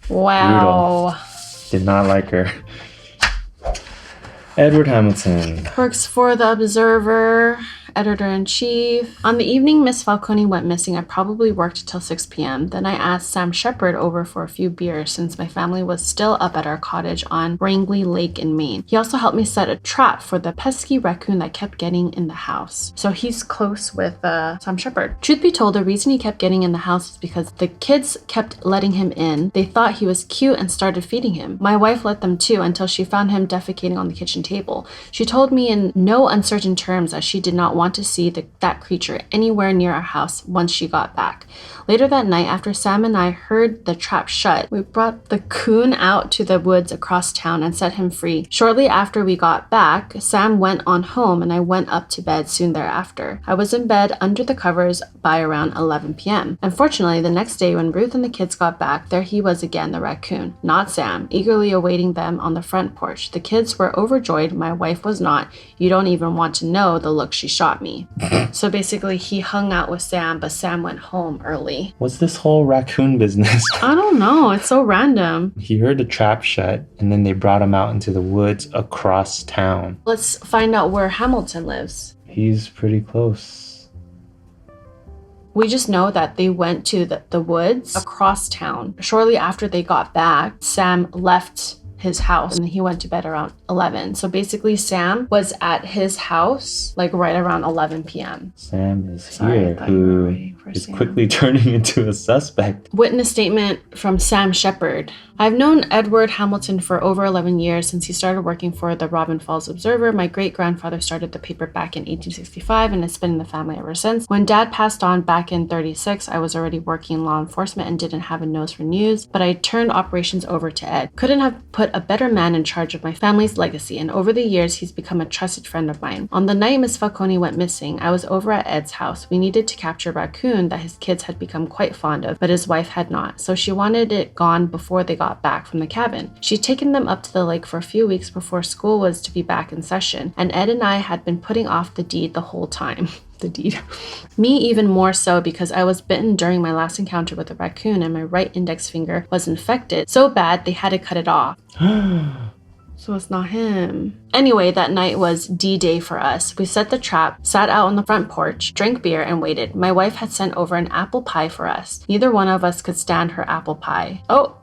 Wow. Brutal. Did not like her. Edward Hamilton. Works for the Observer, editor-in-chief. On the evening Miss Falcone went missing, I probably worked till 6 p.m. Then I asked Sam Shepard over for a few beers since my family was still up at our cottage on Wrangley Lake in Maine. He also helped me set a trap for the pesky raccoon that kept getting in the house. So he's close with Sam Shepard. Truth be told, the reason he kept getting in the house is because the kids kept letting him in. They thought he was cute and started feeding him. My wife let them too until she found him defecating on the kitchen table. She told me in no uncertain terms that she did not want to see that creature anywhere near our house once she got back. Later that night, after Sam and I heard the trap shut, we brought the coon out to the woods across town and set him free. Shortly after we got back, Sam went on home and I went up to bed soon thereafter. I was in bed under the covers by around 11 p.m. Unfortunately, the next day when Ruth and the kids got back, there he was again, the raccoon, not Sam, eagerly awaiting them on the front porch. The kids were overjoyed. My wife was not. You don't even want to know the look she shot me. So basically, he hung out with Sam, but Sam went home early. What's this whole raccoon business? I don't know. It's so random. He heard the trap shut, and then they brought him out into the woods across town. Let's find out where Hamilton lives. He's pretty close. We just know that they went to the woods across town. Shortly after they got back, Sam left his house and he went to bed around 11. So basically Sam was at his house like right around 11 p.m. Sam is here, who is quickly turning into a suspect. Witness statement from Sam Shepard. I've known Edward Hamilton for over 11 years since he started working for the Robin Falls Observer. My great-grandfather started the paper back in 1865 and it's been in the family ever since. When Dad passed on back in 36, I was already working in law enforcement and didn't have a nose for news, but I turned operations over to Ed. Couldn't have put a better man in charge of my family's legacy, and over the years, he's become a trusted friend of mine. On the night Miss Falcone went missing, I was over at Ed's house. We needed to capture a raccoon that his kids had become quite fond of, but his wife had not, so she wanted it gone before they got back from the cabin. She'd taken them up to the lake for a few weeks before school was to be back in session, and Ed and I had been putting off the deed the whole time. The deed. Me even more so because I was bitten during my last encounter with a raccoon and my right index finger was infected so bad they had to cut it off. So it's not him. Anyway, that night was D-Day for us. We set the trap, sat out on the front porch, drank beer, and waited. My wife had sent over an apple pie for us. Neither one of us could stand her apple pie. Oh,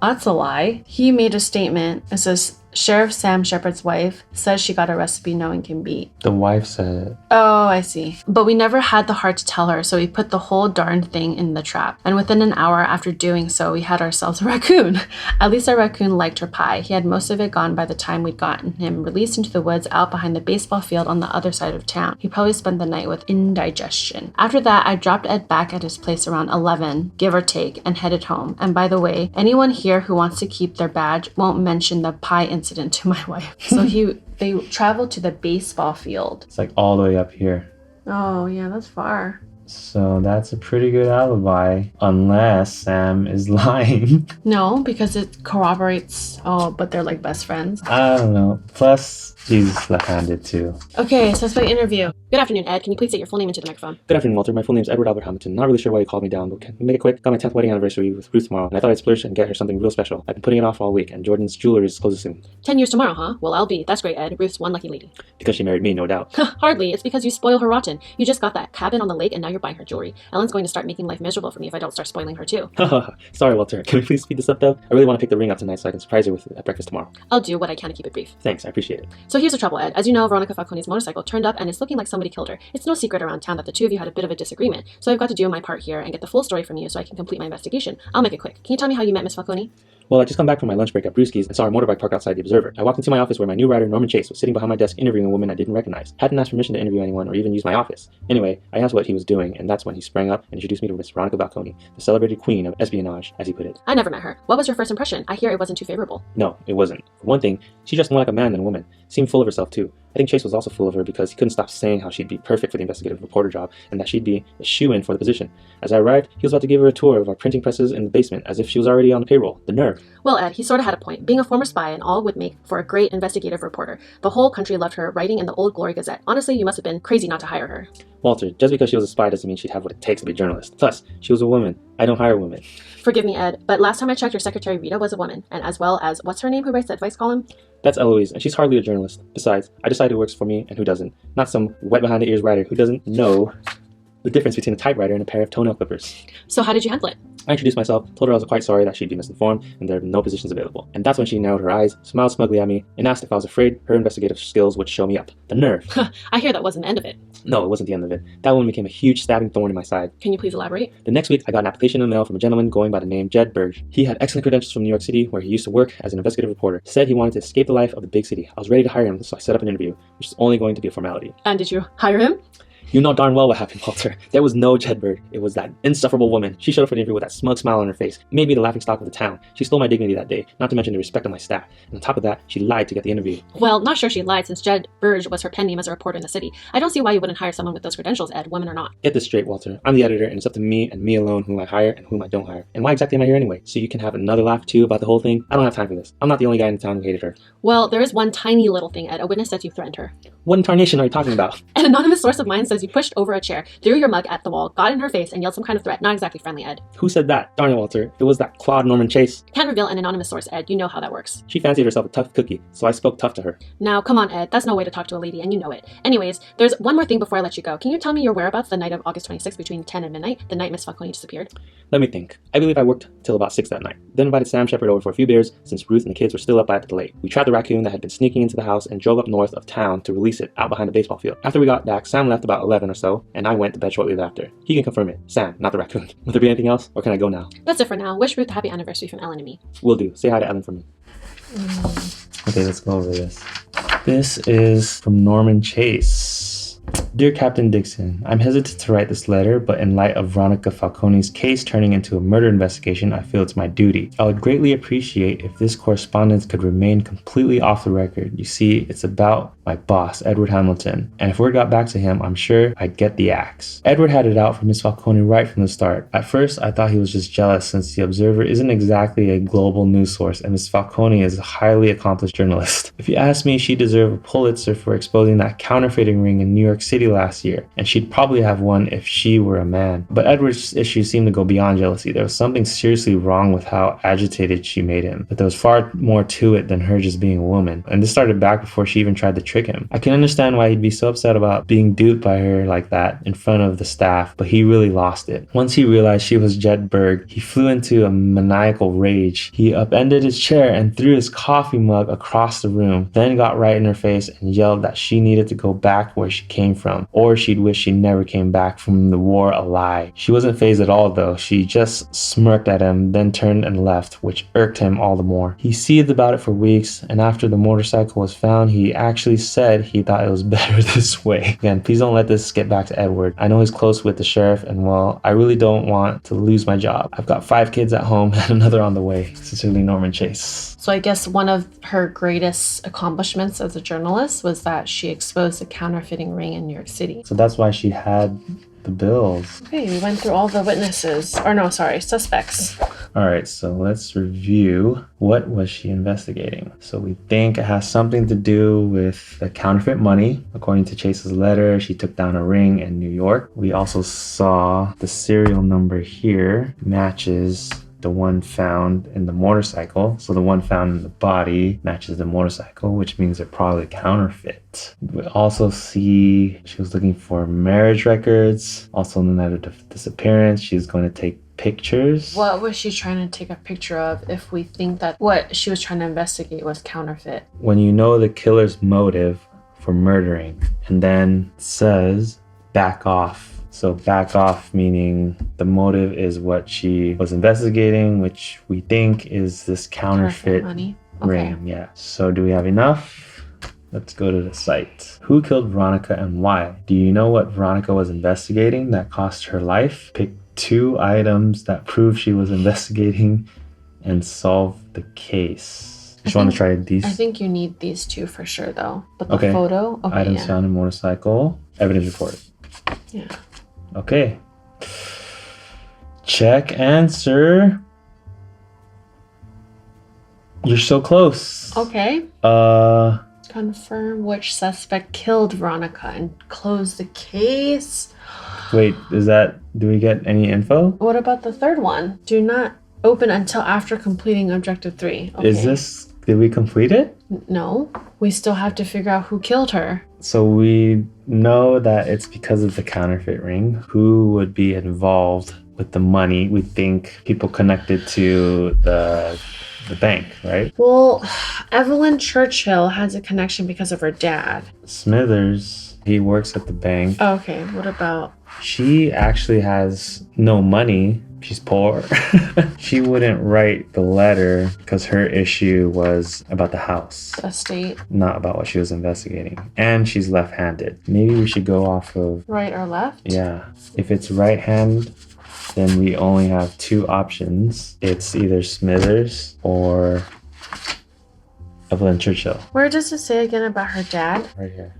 that's a lie. He made a statement. It says, Sheriff Sam Shepard's wife says she got a recipe no one can beat. The wife said it. Oh, I see. But we never had the heart to tell her, so we put the whole darned thing in the trap. And within an hour after doing so, we had ourselves a raccoon. At least our raccoon liked her pie. He had most of it gone by the time we'd gotten him released into the woods out behind the baseball field on the other side of town. He probably spent the night with indigestion. After that, I dropped Ed back at his place around 11, give or take, and headed home. And by the way, anyone here who wants to keep their badge won't mention the pie incident to my wife. So they traveled to the baseball field. It's like all the way up here. Oh yeah, that's far. So that's a pretty good alibi, unless Sam is lying. No, because it corroborates. Oh, but they're like best friends. I don't know. Plus, he's left-handed too. Okay, suspect interview. Good afternoon, Ed. Can you please say your full name into the microphone? Good afternoon, Walter. My full name is Edward Albert Hamilton. Not really sure why you called me down, but can we make it quick? Got my 10th wedding anniversary with Ruth tomorrow, and I thought I'd splurge and get her something real special. I've been putting it off all week, and Jordan's jewelry closes soon. 10 years tomorrow, huh? Well, I'll be. That's great, Ed. Ruth's one lucky lady. Because she married me, no doubt. Hardly. It's because you spoil her rotten. You just got that cabin on the lake, and now you're buying her jewelry. Ellen's going to start making life miserable for me if I don't start spoiling her too. Sorry, Walter. Can we please speed this up, though? I really want to pick the ring up tonight so I can surprise her with it at breakfast tomorrow. I'll do what I can to keep it brief. Thanks, I appreciate it. So here's the trouble, Ed. As you know, Veronica Falcone's motorcycle turned up, and it's looking like somebody killed her. It's no secret around town that the two of you had a bit of a disagreement, so I've got to do my part here and get the full story from you so I can complete my investigation. I'll make it quick. Can you tell me how you met Miss Falcone? Well, I just come back from my lunch break at Brewski's and saw a motorbike parked outside the Observer. I walked into my office where my new writer, Norman Chase, was sitting behind my desk interviewing a woman I didn't recognize. Hadn't asked permission to interview anyone or even use my office. Anyway, I asked what he was doing, and that's when he sprang up and introduced me to Miss Veronica Falcone, the celebrated queen of espionage, as he put it. I never met her. What was your first impression? I hear it wasn't too favorable. No, it wasn't. For one thing, she dressed more like a man than a woman. Seemed full of herself, too. I think Chase was also full of her because he couldn't stop saying how she'd be perfect for the investigative reporter job and that she'd be a shoo-in for the position. As I arrived, he was about to give her a tour of our printing presses in the basement as if she was already on the payroll. The nerve. Well, Ed, he sort of had a point. Being a former spy and all would make for a great investigative reporter. The whole country loved her, writing in the Old Glory Gazette. Honestly, you must have been crazy not to hire her. Walter, just because she was a spy doesn't mean she'd have what it takes to be a journalist. Plus, she was a woman. I don't hire women. Forgive me, Ed, but last time I checked, your secretary Rita was a woman, and as well as, what's her name who writes the advice column? That's Eloise, and she's hardly a journalist. Besides, I decide who works for me and who doesn't. Not some wet behind the ears writer who doesn't know the difference between a typewriter and a pair of toenail clippers. So how did you handle it? I introduced myself, told her I was quite sorry that she'd be misinformed and there were no positions available. And that's when she narrowed her eyes, smiled smugly at me, and asked if I was afraid her investigative skills would show me up. The nerve. I hear that wasn't the end of it. No, it wasn't the end of it. That one became a huge stabbing thorn in my side. Can you please elaborate? The next week, I got an application in the mail from a gentleman going by the name Jed Burge. He had excellent credentials from New York City, where he used to work as an investigative reporter. Said he wanted to escape the life of the big city. I was ready to hire him, so I set up an interview, which is only going to be a formality. And did you hire him? You know darn well what happened, Walter. There was no Jedburgh. It was that insufferable woman. She showed up for the interview with that smug smile on her face, made me the laughingstock of the town. She stole my dignity that day, not to mention the respect of my staff. And on top of that, she lied to get the interview. Well, not sure she lied since Jed Burge was her pen name as a reporter in the city. I don't see why you wouldn't hire someone with those credentials, Ed, women or not. Get this straight, Walter. I'm the editor, and it's up to me and me alone whom I hire and whom I don't hire. And why exactly am I here anyway? So you can have another laugh too about the whole thing? I don't have time for this. I'm not the only guy in town who hated her. Well, there is one tiny little thing, Ed. A witness says you threatened her. What incarnation are you talking about? An anonymous source of mine says you pushed over a chair, threw your mug at the wall, got in her face, and yelled some kind of threat. Not exactly friendly, Ed. Who said that? Darn it, Walter. It was that Claude Norman Chase. Can't reveal an anonymous source, Ed. You know how that works. She fancied herself a tough cookie, so I spoke tough to her. Now, come on, Ed. That's no way to talk to a lady, and you know it. Anyways, there's one more thing before I let you go. Can you tell me your whereabouts the night of August 26th between 10 and midnight, the night Miss Falcone disappeared? Let me think. I believe I worked till about 6 that night. Then invited Sam Shepard over for a few beers since Ruth and the kids were still up at the lake. We trapped the raccoon that had been sneaking into the house and drove up north of town to release it out behind the baseball field. After we got back, Sam left about 11 or so, and I went to bed shortly thereafter. He can confirm it. Sam, not the raccoon. Will there be anything else, or can I go now? That's it for now. Wish Ruth a happy anniversary from Ellen and me. Will do. Say hi to Ellen for me. Okay, let's go over this. This is from Norman Chase. Dear Captain Dixon, I'm hesitant to write this letter, but in light of Veronica Falcone's case turning into a murder investigation, I feel it's my duty. I would greatly appreciate if this correspondence could remain completely off the record. You see, it's about my boss, Edward Hamilton, and if word got back to him, I'm sure I'd get the axe. Edward had it out for Miss Falcone right from the start. At first, I thought he was just jealous since the Observer isn't exactly a global news source and Miss Falcone is a highly accomplished journalist. If you ask me, she deserved a Pulitzer for exposing that counterfeiting ring in New York City last year, and she'd probably have one if she were a man. But Edward's issues seemed to go beyond jealousy. There was something seriously wrong with how agitated she made him, but there was far more to it than her just being a woman, and this started back before she even tried to trick him. I can understand why he'd be so upset about being duped by her like that in front of the staff, but he really lost it. Once he realized she was Jed Berg, he flew into a maniacal rage. He upended his chair and threw his coffee mug across the room, then got right in her face and yelled that she needed to go back where she came from, or she'd wish she never came back from the war alive. She wasn't fazed at all though. She just smirked at him, then turned and left, which irked him all the more. He seethed about it for weeks, and after the motorcycle was found, he actually said he thought it was better this way. Again, please don't let this get back to Edward. I know he's close with the sheriff, and well, I really don't want to lose my job. I've got 5 kids at home and another on the way. Sincerely, Norman Chase. So I guess one of her greatest accomplishments as a journalist was that she exposed the counterfeiting ring in New York City. So that's why she had the bills. Okay, we went through all the witnesses. Or no, sorry, suspects. All right, so let's review what was she investigating. So we think it has something to do with the counterfeit money. According to Chase's letter, she took down a ring in New York. We also saw the serial number here matches the one found in the motorcycle. So the one found in the body matches the motorcycle, which means they're probably counterfeit. We also see she was looking for marriage records. Also in the night of disappearance, she's going to take pictures. What was she trying to take a picture of if we think that what she was trying to investigate was counterfeit? When you know the killer's motive for murdering, and then it says back off. So back off meaning the motive is what she was investigating, which we think is this counterfeit money. ring. Okay. Yeah. So do we have enough? Let's go to the site. Who killed Veronica and why? Do you know what Veronica was investigating that cost her life? Pick 2 items that prove she was investigating and solve the case. Just want to try these. I think you need these 2 for sure though. But the Okay. photo, okay, Items yeah. found in motorcycle. Evidence report. Yeah. Okay. Check answer. You're so close. Okay. Confirm which suspect killed Veronica and close the case. Wait, do we get any info? What about the third one? Do not open until after completing objective 3. Okay. Did we complete it? No. We still have to figure out who killed her. So we know that it's because of the counterfeit ring. Who would be involved with the money? We think people connected to the bank, right? Well, Evelyn Churchill has a connection because of her dad. Smithers, he works at the bank. Okay, what about... She actually has no money. She's poor. She wouldn't write the letter because her issue was about the house, estate? not about what she was investigating. And she's left-handed. Maybe we should go off of... Right or left? Yeah. If it's right hand, then we only have 2 options. It's either Smithers or Evelyn Churchill. Where does it say again about her dad? Right here.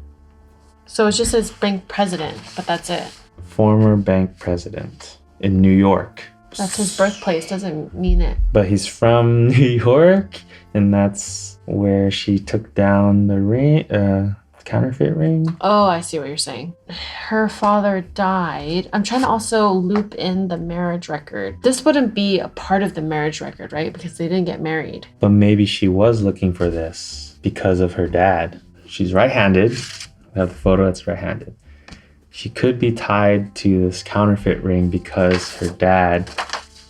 So it just says bank president, but that's it. Former bank president in New York. That's his birthplace, doesn't mean it. But he's from New York, and that's where she took down the ring, counterfeit ring. Oh, I see what you're saying. Her father died. I'm trying to also loop in the marriage record. This wouldn't be a part of the marriage record, right? Because they didn't get married. But maybe she was looking for this because of her dad. She's right-handed. We have the photo that's right-handed. She could be tied to this counterfeit ring because her dad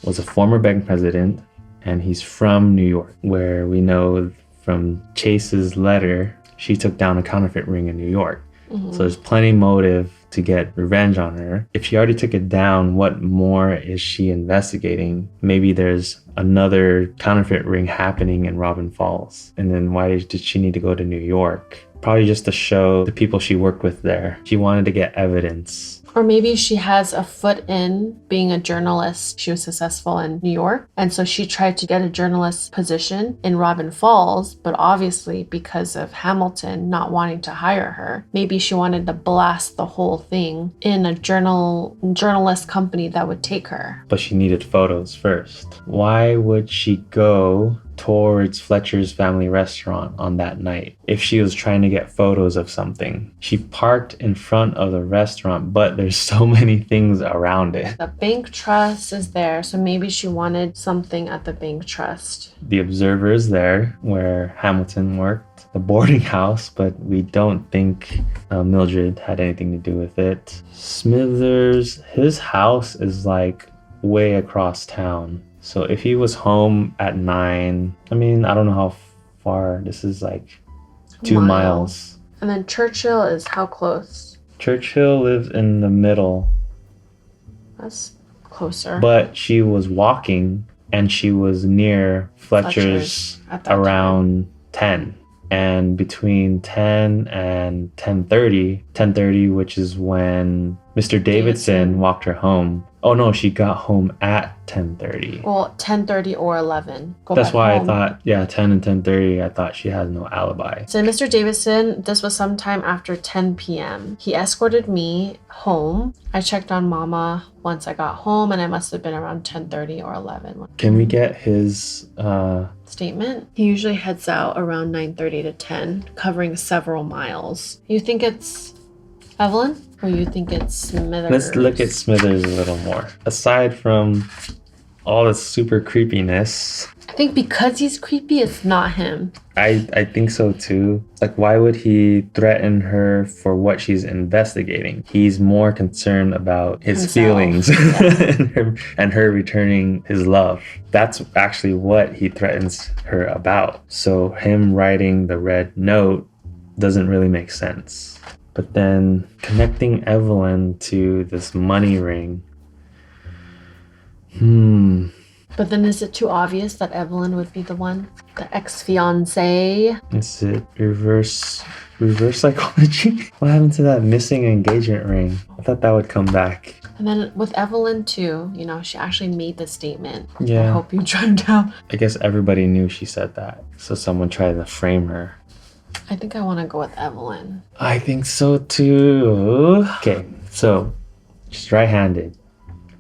was a former bank president and he's from New York, where we know from Chase's letter, she took down a counterfeit ring in New York. Mm-hmm. So there's plenty motive to get revenge on her. If she already took it down, what more is she investigating? Maybe there's another counterfeit ring happening in Robin Falls. And then why did she need to go to New York? Probably just to show the people she worked with there. She wanted to get evidence. Or maybe she has a foot in being a journalist. She was successful in New York. And so she tried to get a journalist position in Robin Falls, but obviously because of Hamilton not wanting to hire her, maybe she wanted to blast the whole thing in a journalist company that would take her. But she needed photos first. Why would she go towards Fletcher's family restaurant on that night if she was trying to get photos of something? She parked in front of the restaurant, but there's so many things around it. The bank trust is there, so maybe she wanted something at the bank trust. The Observer is there where Hamilton worked, the boarding house, but we don't think Mildred had anything to do with it. Smithers, his house is like way across town. So if he was home at 9, I mean, I don't know how far. This is like 2 miles. And then Churchill is how close? Churchill lives in the middle. That's closer. But she was walking and she was near Fletcher's at that around 10. And between 10 and 10:30, which is when Mr. Davidson walked her home. Oh no, she got home at 10:30. Well, 10:30 or 11. That's why I thought, 10 and 10:30, I thought she has no alibi. So Mr. Davidson, this was sometime after 10 p.m. He escorted me home. I checked on Mama once I got home, and I must have been around 10:30 or 11. Can we get his statement? He usually heads out around 9:30 to 10, covering several miles. You think it's Evelyn? Or you think it's Smithers? Let's look at Smithers a little more. Aside from all the super creepiness, I think because he's creepy, it's not him. I think so too. Like, why would he threaten her for what she's investigating? He's more concerned about his feelings and her returning his love. That's actually what he threatens her about. So him writing the red note doesn't really make sense. But then connecting Evelyn to this money ring. But then is it too obvious that Evelyn would be the one? The ex-fiance? Is it reverse psychology? What happened to that missing engagement ring? I thought that would come back. And then with Evelyn too, you know, she actually made the statement. Yeah. I hope you drunk down. I guess everybody knew she said that. So someone tried to frame her. I think I want to go with Evelyn. I think so too. Okay, so she's right-handed.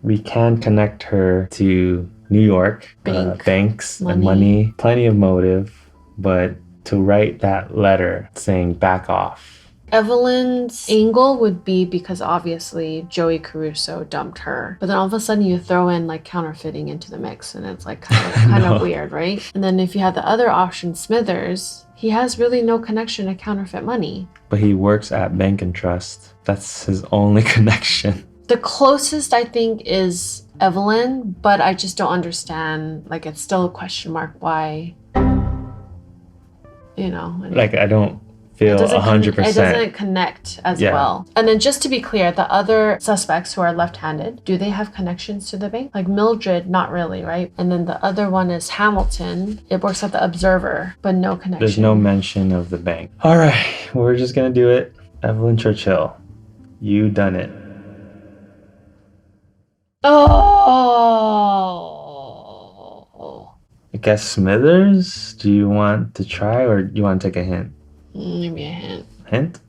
We can connect her to New York, banks, and money. Plenty of motive, but to write that letter saying back off. Evelyn's angle would be because obviously Joey Caruso dumped her. But then all of a sudden you throw in like counterfeiting into the mix and it's like kind of weird, right? And then if you had the other option, Smithers, he has really no connection to counterfeit money. But he works at Bank and Trust. That's his only connection. The closest I think is Evelyn, but I just don't understand. Like, it's still a question mark why, you know. Like, I don't feel 100%. It doesn't connect as well. And then just to be clear, the other suspects who are left-handed, do they have connections to the bank? Like Mildred, not really, right? And then the other one is Hamilton. It works at the Observer, but no connection. There's no mention of the bank. All right, we're just gonna do it. Evelyn Churchill, you done it. Oh. I guess Smithers? Do you want to try or do you want to take a hint? Give me a hint. Hint?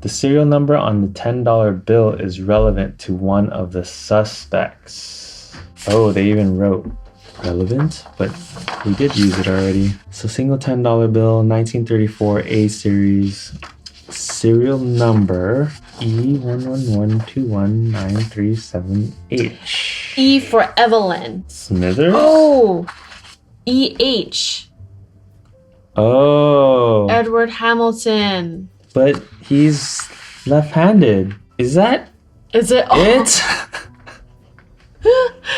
The serial number on the $10 bill is relevant to one of the suspects. Oh, they even wrote relevant, but we did use it already. So single $10 bill, 1934 A series, serial number E11121937H. E for Evelyn. Smithers? Oh! E-H. Oh. Edward Hamilton. But he's left-handed. Is that it?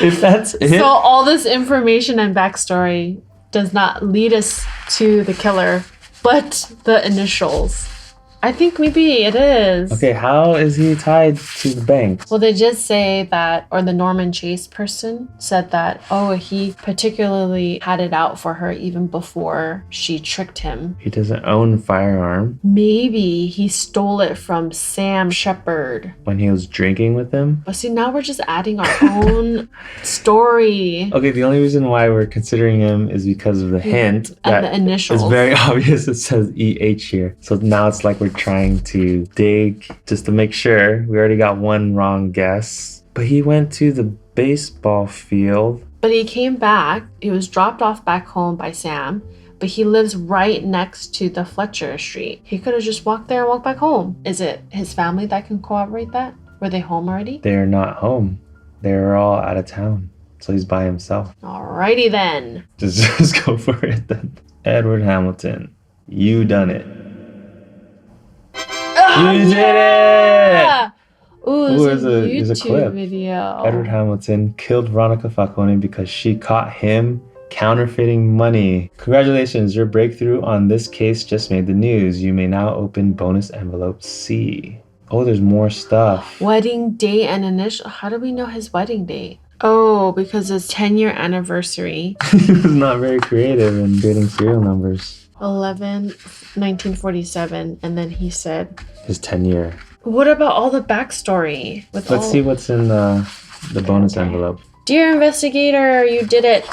If that's it. So all this information and backstory does not lead us to the killer, but the initials. I think maybe it is. Okay, how is he tied to the bank? Well, they just say that, or the Norman Chase person said that, he particularly had it out for her even before she tricked him. He doesn't own a firearm. Maybe he stole it from Sam Shepard. When he was drinking with him? But see, now we're just adding our own story. Okay, the only reason why we're considering him is because of the hint. And the initials. It's very obvious it says EH here. So now it's like we're trying to dig just to make sure. We already got one wrong guess. But he went to the baseball field. But he came back. He was dropped off back home by Sam. But he lives right next to the Fletcher Street. He could have just walked there and walked back home. Is it his family that can corroborate that? Were they home already? They're not home. They're all out of town. So he's by himself. Alrighty then. Just go for it then. Edward Hamilton, you done it. You did it! Ooh, there's there's a YouTube clip. video. Edward Hamilton killed Veronica Falcone because she caught him counterfeiting money. Congratulations, your breakthrough on this case just made the news. You may now open bonus envelope C. Oh, there's more stuff. Wedding date and initial. How do we know his wedding date? Oh, because it's 10-year anniversary. He was not very creative in creating serial numbers. 1947. And then he said, His 10-year. what about all the backstory? Let's see what's in the bonus envelope. Dear investigator, you did it.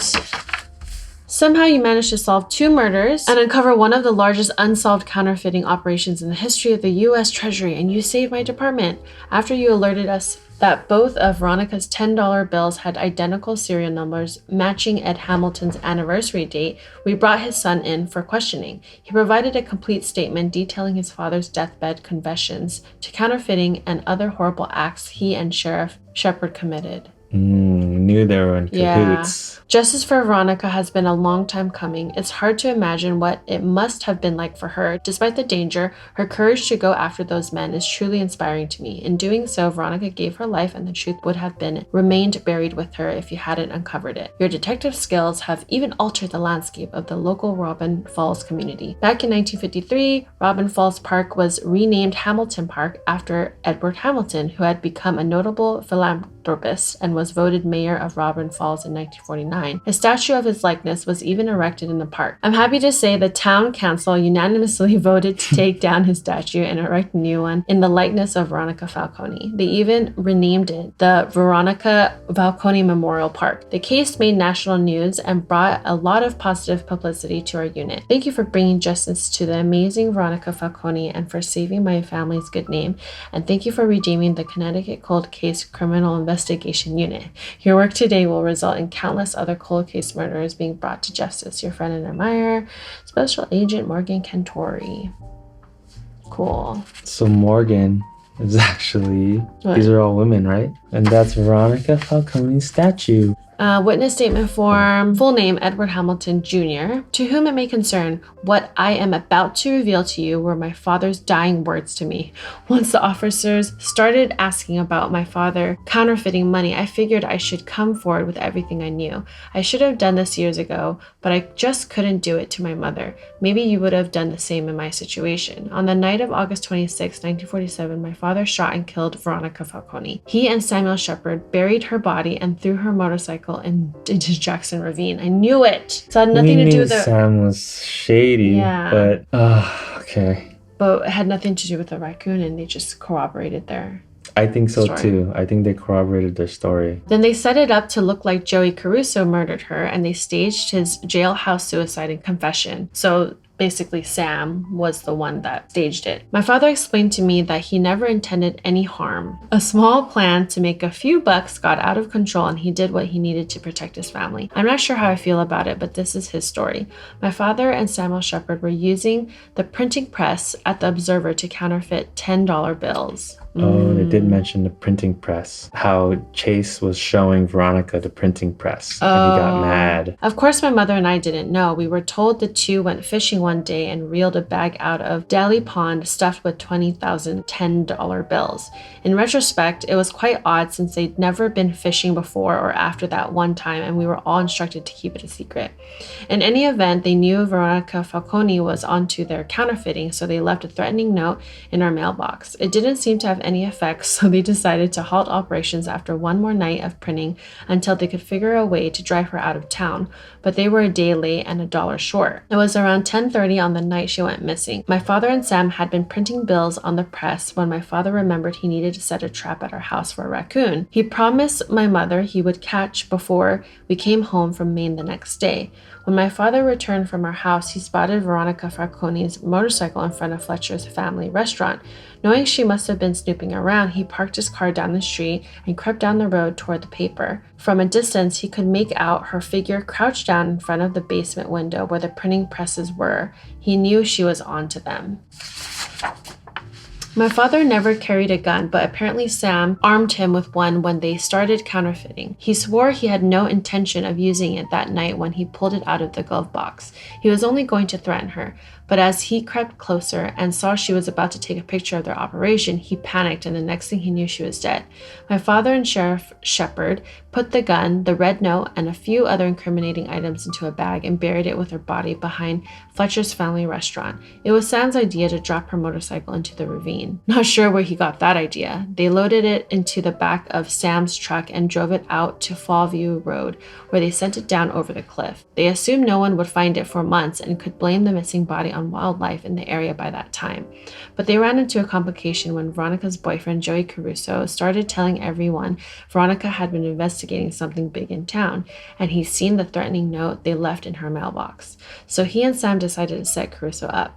Somehow you managed to solve 2 murders and uncover one of the largest unsolved counterfeiting operations in the history of the U.S. Treasury, and you saved my department. After you alerted us that both of Veronica's $10 bills had identical serial numbers matching Ed Hamilton's anniversary date, we brought his son in for questioning. He provided a complete statement detailing his father's deathbed confessions to counterfeiting and other horrible acts he and Sheriff Shepard committed. Knew they were in cahoots. Justice for Veronica has been a long time coming. It's hard to imagine what it must have been like for her. Despite the danger, her courage to go after those men is truly inspiring to me. In doing so, Veronica gave her life, and the truth would have remained buried with her if you hadn't uncovered it. Your detective skills have even altered the landscape of the local Robin Falls community. Back in 1953, Robin Falls Park was renamed Hamilton Park after Edward Hamilton, who had become a notable philanthropist and was voted mayor of Robin Falls in 1949. A statue of his likeness was even erected in the park. I'm happy to say the town council unanimously voted to take down his statue and erect a new one in the likeness of Veronica Falcone. They even renamed it the Veronica Falcone Memorial Park. The case made national news and brought a lot of positive publicity to our unit. Thank you for bringing justice to the amazing Veronica Falcone and for saving my family's good name. And thank you for redeeming the Connecticut Cold Case Criminal Investigation Unit. Your work today will result in countless other cold case murderers being brought to justice. Your friend and admirer, Special Agent Morgan Cantori. Cool. So Morgan is actually, What? These are all women, right? And that's Veronica Falcone's statue. Witness statement form, full name Edward Hamilton Jr. To whom it may concern, what I am about to reveal to you were my father's dying words to me. Once the officers started asking about my father counterfeiting money, I figured I should come forward with everything I knew. I should have done this years ago, but I just couldn't do it to my mother. Maybe you would have done the same in my situation. On the night of August 26, 1947, my father shot and killed Veronica Falcone. He and Samuel Shepard buried her body and threw her motorcycle into Jackson Ravine. I knew it. So it had nothing to do with Sam was shady, but okay. But it had nothing to do with the raccoon, and they just corroborated their I think so story. too. I think they corroborated their story. Then they set it up to look like Joey Caruso murdered her, and they staged his jailhouse suicide and confession. So basically Sam was the one that staged it. My father explained to me that he never intended any harm. A small plan to make a few bucks got out of control, and he did what he needed to protect his family. I'm not sure how I feel about it, but this is his story. My father and Samuel Shepard were using the printing press at the Observer to counterfeit $10 bills. Oh, they did mention the printing press. How Chase was showing Veronica the printing press, and he got mad. Of course, my mother and I didn't know. We were told the two went fishing one day and reeled a bag out of Daly Pond stuffed with 20,000 $10 bills. In retrospect, it was quite odd since they'd never been fishing before or after that one time, and we were all instructed to keep it a secret. In any event, they knew Veronica Falcone was onto their counterfeiting, so they left a threatening note in our mailbox. It didn't seem to have any effect, so they decided to halt operations after one more night of printing until they could figure a way to drive her out of town, but they were a day late and $1 short. It was around 10:30 on the night she went missing. My father and Sam had been printing bills on the press when my father remembered he needed to set a trap at our house for a raccoon. He promised my mother he would catch before we came home from Maine the next day. When my father returned from our house, he spotted Veronica Falcone's motorcycle in front of Fletcher's family restaurant. Knowing she must have been snooping around, he parked his car down the street and crept down the road toward the paper. From a distance, he could make out her figure crouched down in front of the basement window where the printing presses were. He knew she was on to them. My father never carried a gun, but apparently Sam armed him with one when they started counterfeiting. He swore he had no intention of using it that night when he pulled it out of the glove box. He was only going to threaten her. But as he crept closer and saw she was about to take a picture of their operation, he panicked, and the next thing he knew, she was dead. My father and Sheriff Shepard put the gun, the red note, and a few other incriminating items into a bag and buried it with her body behind Fletcher's family restaurant. It was Sam's idea to drop her motorcycle into the ravine. Not sure where he got that idea. They loaded it into the back of Sam's truck and drove it out to Fallview Road, where they sent it down over the cliff. They assumed no one would find it for months and could blame the missing body on wildlife in the area by that time. But they ran into a complication when Veronica's boyfriend, Joey Caruso, started telling everyone Veronica had been investigating something big in town, and he'd seen the threatening note they left in her mailbox. So he and Sam decided to set Caruso up.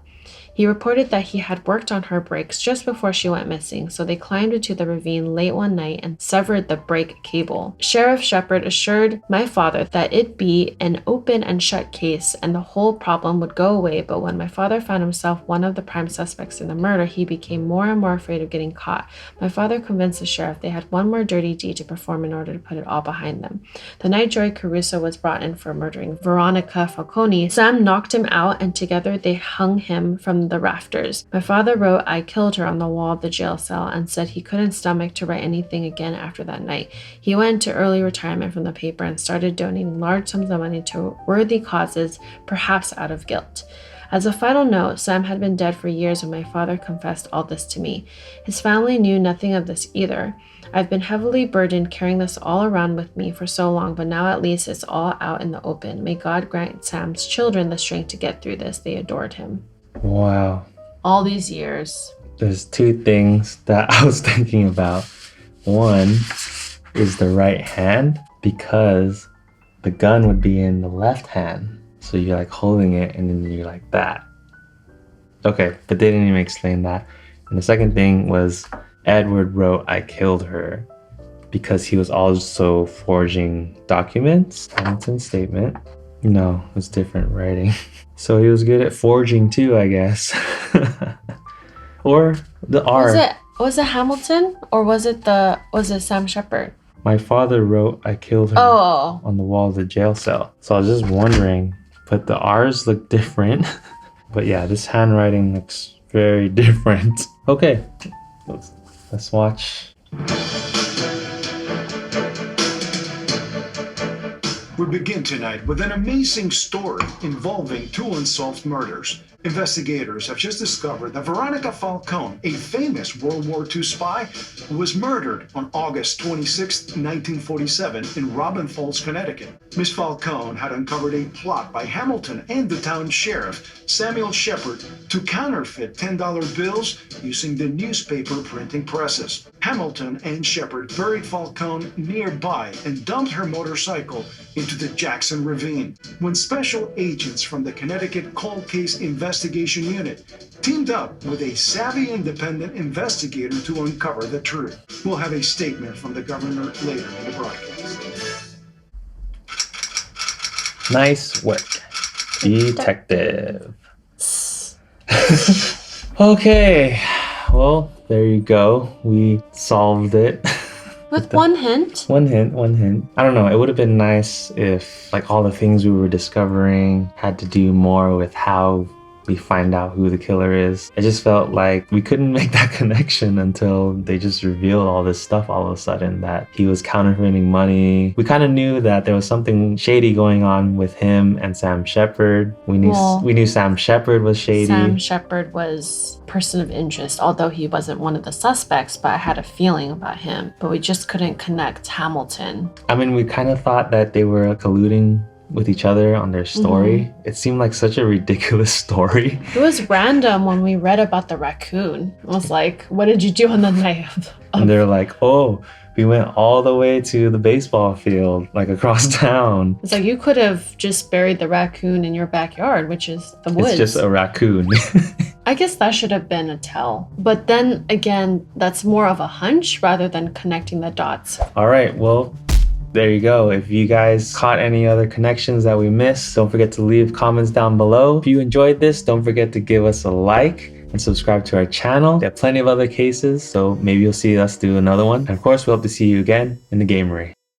He reported that he had worked on her brakes just before she went missing, so they climbed into the ravine late one night and severed the brake cable. Sheriff Shepard assured my father that it'd be an open and shut case and the whole problem would go away, but when my father found himself one of the prime suspects in the murder, he became more and more afraid of getting caught. My father convinced the sheriff they had one more dirty deed to perform in order to put it all behind them. The night Joey Caruso was brought in for murdering Veronica Falcone, Sam knocked him out, and together they hung him from the rafters. My father wrote "I killed her" on the wall of the jail cell and said he couldn't stomach to write anything again after that night. He went into early retirement from the paper and started donating large sums of money to worthy causes, perhaps out of guilt. As a final note, Sam had been dead for years when my father confessed all this to me. His family knew nothing of this either. I've been heavily burdened carrying this all around with me for so long, but now at least it's all out in the open. May God grant Sam's children the strength to get through this. They adored him. Wow. All these years. There's two things that I was thinking about. One is the right hand, because the gun would be in the left hand. So you're like holding it and then you're like that. Okay, but they didn't even explain that. And the second thing was Edward wrote "I killed her" because he was also forging documents. Hamilton's statement. No, it was different writing. So he was good at forging too, I guess. Or the R. Was it Hamilton or was it Sam Shepard? My father wrote "I killed her" on the wall of the jail cell. So I was just wondering, but the R's look different. But yeah, this handwriting looks very different. Okay, let's watch. We begin tonight with an amazing story involving two unsolved murders. Investigators have just discovered that Veronica Falcone, a famous World War II spy, was murdered on August 26, 1947 in Robin Falls, Connecticut. Miss Falcone had uncovered a plot by Hamilton and the town sheriff, Samuel Shepard, to counterfeit $10 bills using the newspaper printing presses. Hamilton and Shepard buried Falcone nearby and dumped her motorcycle into the Jackson Ravine. When special agents from the Connecticut Cold Case Investigation Unit teamed up with a savvy independent investigator to uncover the truth. We'll have a statement from the governor later in the broadcast. Nice work, detective. Okay, well, there you go. We solved it. With one hint. One hint. I don't know. It would have been nice if like all the things we were discovering had to do more with how we find out who the killer is. I just felt like we couldn't make that connection until they just revealed all this stuff all of a sudden, that he was counterfeiting money. We kind of knew that there was something shady going on with him and Sam Shepard. We knew Sam Shepard was shady. Sam Shepard was person of interest, although he wasn't one of the suspects, but I had a feeling about him. But we just couldn't connect Hamilton. I mean, we kind of thought that they were colluding with each other on their story. It seemed like such a ridiculous story. It was random when we read about the raccoon. I was like, what did you do on the night of... And they're like, oh, we went all the way to the baseball field, like across town. It's like you could have just buried the raccoon in your backyard, which is the woods. It's just a raccoon. I guess that should have been a tell. But then again, that's more of a hunch rather than connecting the dots. All right, well, there you go. If you guys caught any other connections that we missed, don't forget to leave comments down below. If you enjoyed this, don't forget to give us a like and subscribe to our channel. We have plenty of other cases, so maybe you'll see us do another one. And of course, we hope to see you again in the gamery.